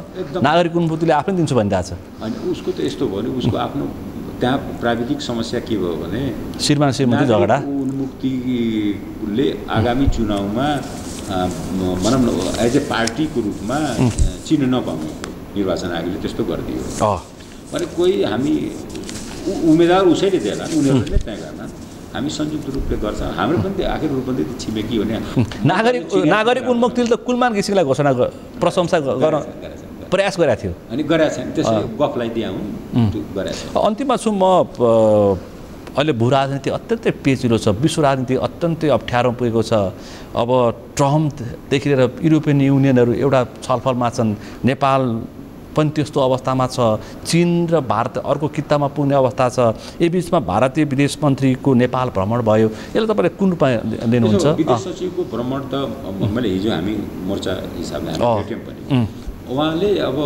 A: नागरिक उन्मुक्तिले आफै दिन्छु भनिरहेको छ।
B: होइन उसको त यस्तो भयो भने उसको आफ्नो त्यहाँ प्राविधिक समस्या के भयो भने
A: श्रीमान श्रीमती झगडा
B: उन्मुक्तिले आगामी चुनावमा भनौँ न एज ए पार्टीको रूपमा चिन्न नपाउने निर्वाचन आयोगले त्यस्तो गरिदियो भने कोही हामी उम्मेदवार उसैले देला उनीहरूले त्यहाँ गर्न हामी संयुक्त रूपले गर्छ हाम्रो पनि आखिर रूपन्देही छिमेकी हो नि।
A: नागरिक उन्मुक्तिले त कुलमान घिसिङलाई घोषणा प्रशंसा गर्न प्रयास गरेको थियो
B: अनि गरेको छैन त्यसले गफलाई दियाउँ गरेको छ।
A: अन्तिममा छु म अहिले भू राजनीति अत्यन्तै पेचिलो छ विश्व राजनीति अत्यन्तै अप्ठ्यारो पुगेको छ। अब ट्रम्पदेखि लिएर युरोपियन युनियनहरू एउटा छलफलमा छन् नेपाल पनि त्यस्तो अवस्थामा छ चीन र भारत अर्को कित्तामा पुग्ने अवस्था छ। यो बिचमा भारतीय विदेश मन्त्रीको नेपाल भ्रमण भयो यसलाई तपाईँले कुन रूपमा लिनुहुन्छ?
B: विदेश सचिवको भ्रमण त मैले हिजो हामी मोर्चा हिसाबले भेट्यौँ पनि उहाँले अब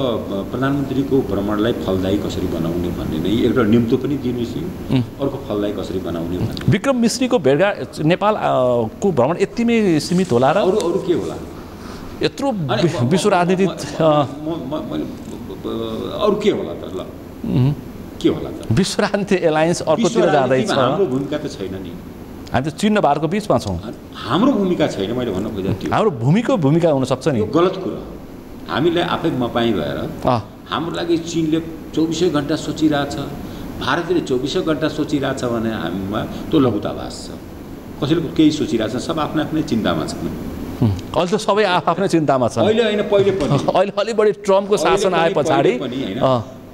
B: प्रधानमन्त्रीको भ्रमणलाई फलदायी कसरी बनाउने भन्ने नै एउटा निम्तो पनि दिनुहोस् अर्को फलदायी कसरी बनाउने भन्ने।
A: विक्रम मिश्रीको भेटघाट नेपालको भ्रमण यतिमै सीमित होला र
B: अरू के होला
A: यत्रो विश्व राजनीति
B: अरू के होला त ल के होला त
A: विश्व राजनीति एलायन्स अर्कोतिर जाँदैछ
B: हाम्रो भूमिका त छैन नि
A: हामी त चीन र भारतको बिचमा छौँ
B: हाम्रो भूमिका छैन मैले भन्न खोजेको थिएँ
A: हाम्रो भूमिका हुनसक्छ नि
B: गलत कुरा हामीलाई आफै मपाई भएर हाम्रो लागि चीनले 24 घण्टा सोचिरहेछ भारतले 24 घण्टा सोचिरहेछ भने हामीमा त्यो लघुताभास छ कसैले केही सोचिरहेछ सब आफ्नो आफ्नै चिन्तामा छन्।
A: अहिले त सबै आफ्नै चिन्तामा छ
B: अहिले होइन पहिले पनि
A: अहिले अलि बढी ट्रम्पको शासन आए पछाडि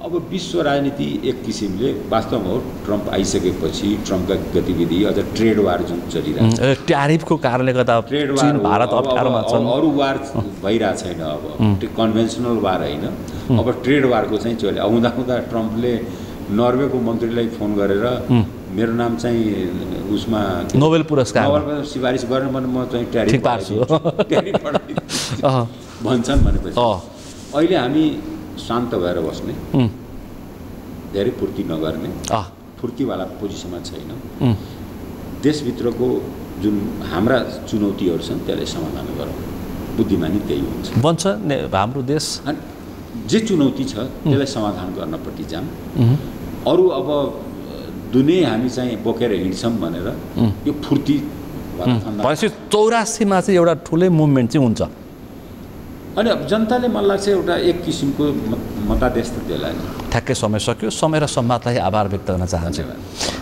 B: अब विश्व राजनीति एक किसिमले वास्तवमा हो ट्रम्प आइसकेपछि ट्रम्पका गतिविधि अझ ट्रेड वार जुन चलिरहेको छ
A: ट्यारिफको कारणले गर्दा
B: ट्रेड
A: चीन भारत अप्ठ्यारोमा छन्
B: अरू वार भइरहेको छैन अब कन्भेन्सनल वार होइन अब ट्रेड वारको चाहिँ चल्यो हुँदा ट्रम्पले नर्वेको मन्त्रीलाई फोन गरेर मेरो नाम चाहिँ उसमा
A: नोबेल पुरस्कार
B: सिफारिस गरेर म चाहिँ ट्यारिफ भन्छन् भनेपछि अहिले हामी शान्त भएर बस्ने धेरै फुर्ती नगर्ने फुर्तीवाला पोजिसनमा छैन देशभित्रको जुन हाम्रा चुनौतीहरू छन् त्यसलाई समाधान गरौँ बुद्धिमानी त्यही हुन्छ
A: बन्छ हाम्रो देश
B: जे चुनौती छ त्यसलाई समाधान गर्नपट्टि जाऊँ अरू अब दुनै हामी चाहिँ बोकेर हिँड्छौँ भनेर यो फुर्ती
A: भनेपछि 84मा चाहिँ एउटा ठुलै मुभमेन्ट चाहिँ हुन्छ
B: अनि अब जनताले मलाई लाग्छ एउटा एक किसिमको मतादेश त देला नि।
A: ठ्याक्कै समय सक्यो। समय र संवादलाई आभार व्यक्त गर्न चाहन्छु।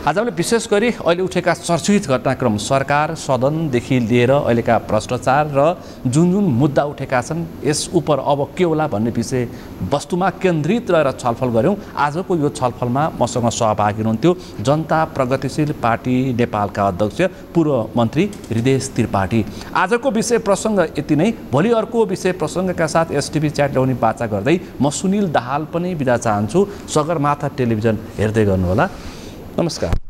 A: आज हामीले विशेष गरी अहिले उठेका चर्चित घटनाक्रम सरकार सदनदेखि लिएर अहिलेका भ्रष्टाचार र जुन जुन मुद्दा उठेका छन् यस उप अब के होला भन्ने विषय वस्तुमा केन्द्रित रहेर छलफल गऱ्यौँ। आजको यो छलफलमा मसँग सहभागी हुनुहुन्थ्यो जनता प्रगतिशील पार्टी नेपालका अध्यक्ष पूर्व मन्त्री हृदेश त्रिपाठी। आजको विषय प्रसङ्ग यति नै। भोलि अर्को विषय प्रसङ्गका साथ एसटिभी च्याट ल्याउने बाचा गर्दै म सुनिल दाहाल पनि बिदा चाहन्छु। सगरमाथा टेलिभिजन हेर्दै गर्नुहोला। नमस्कार।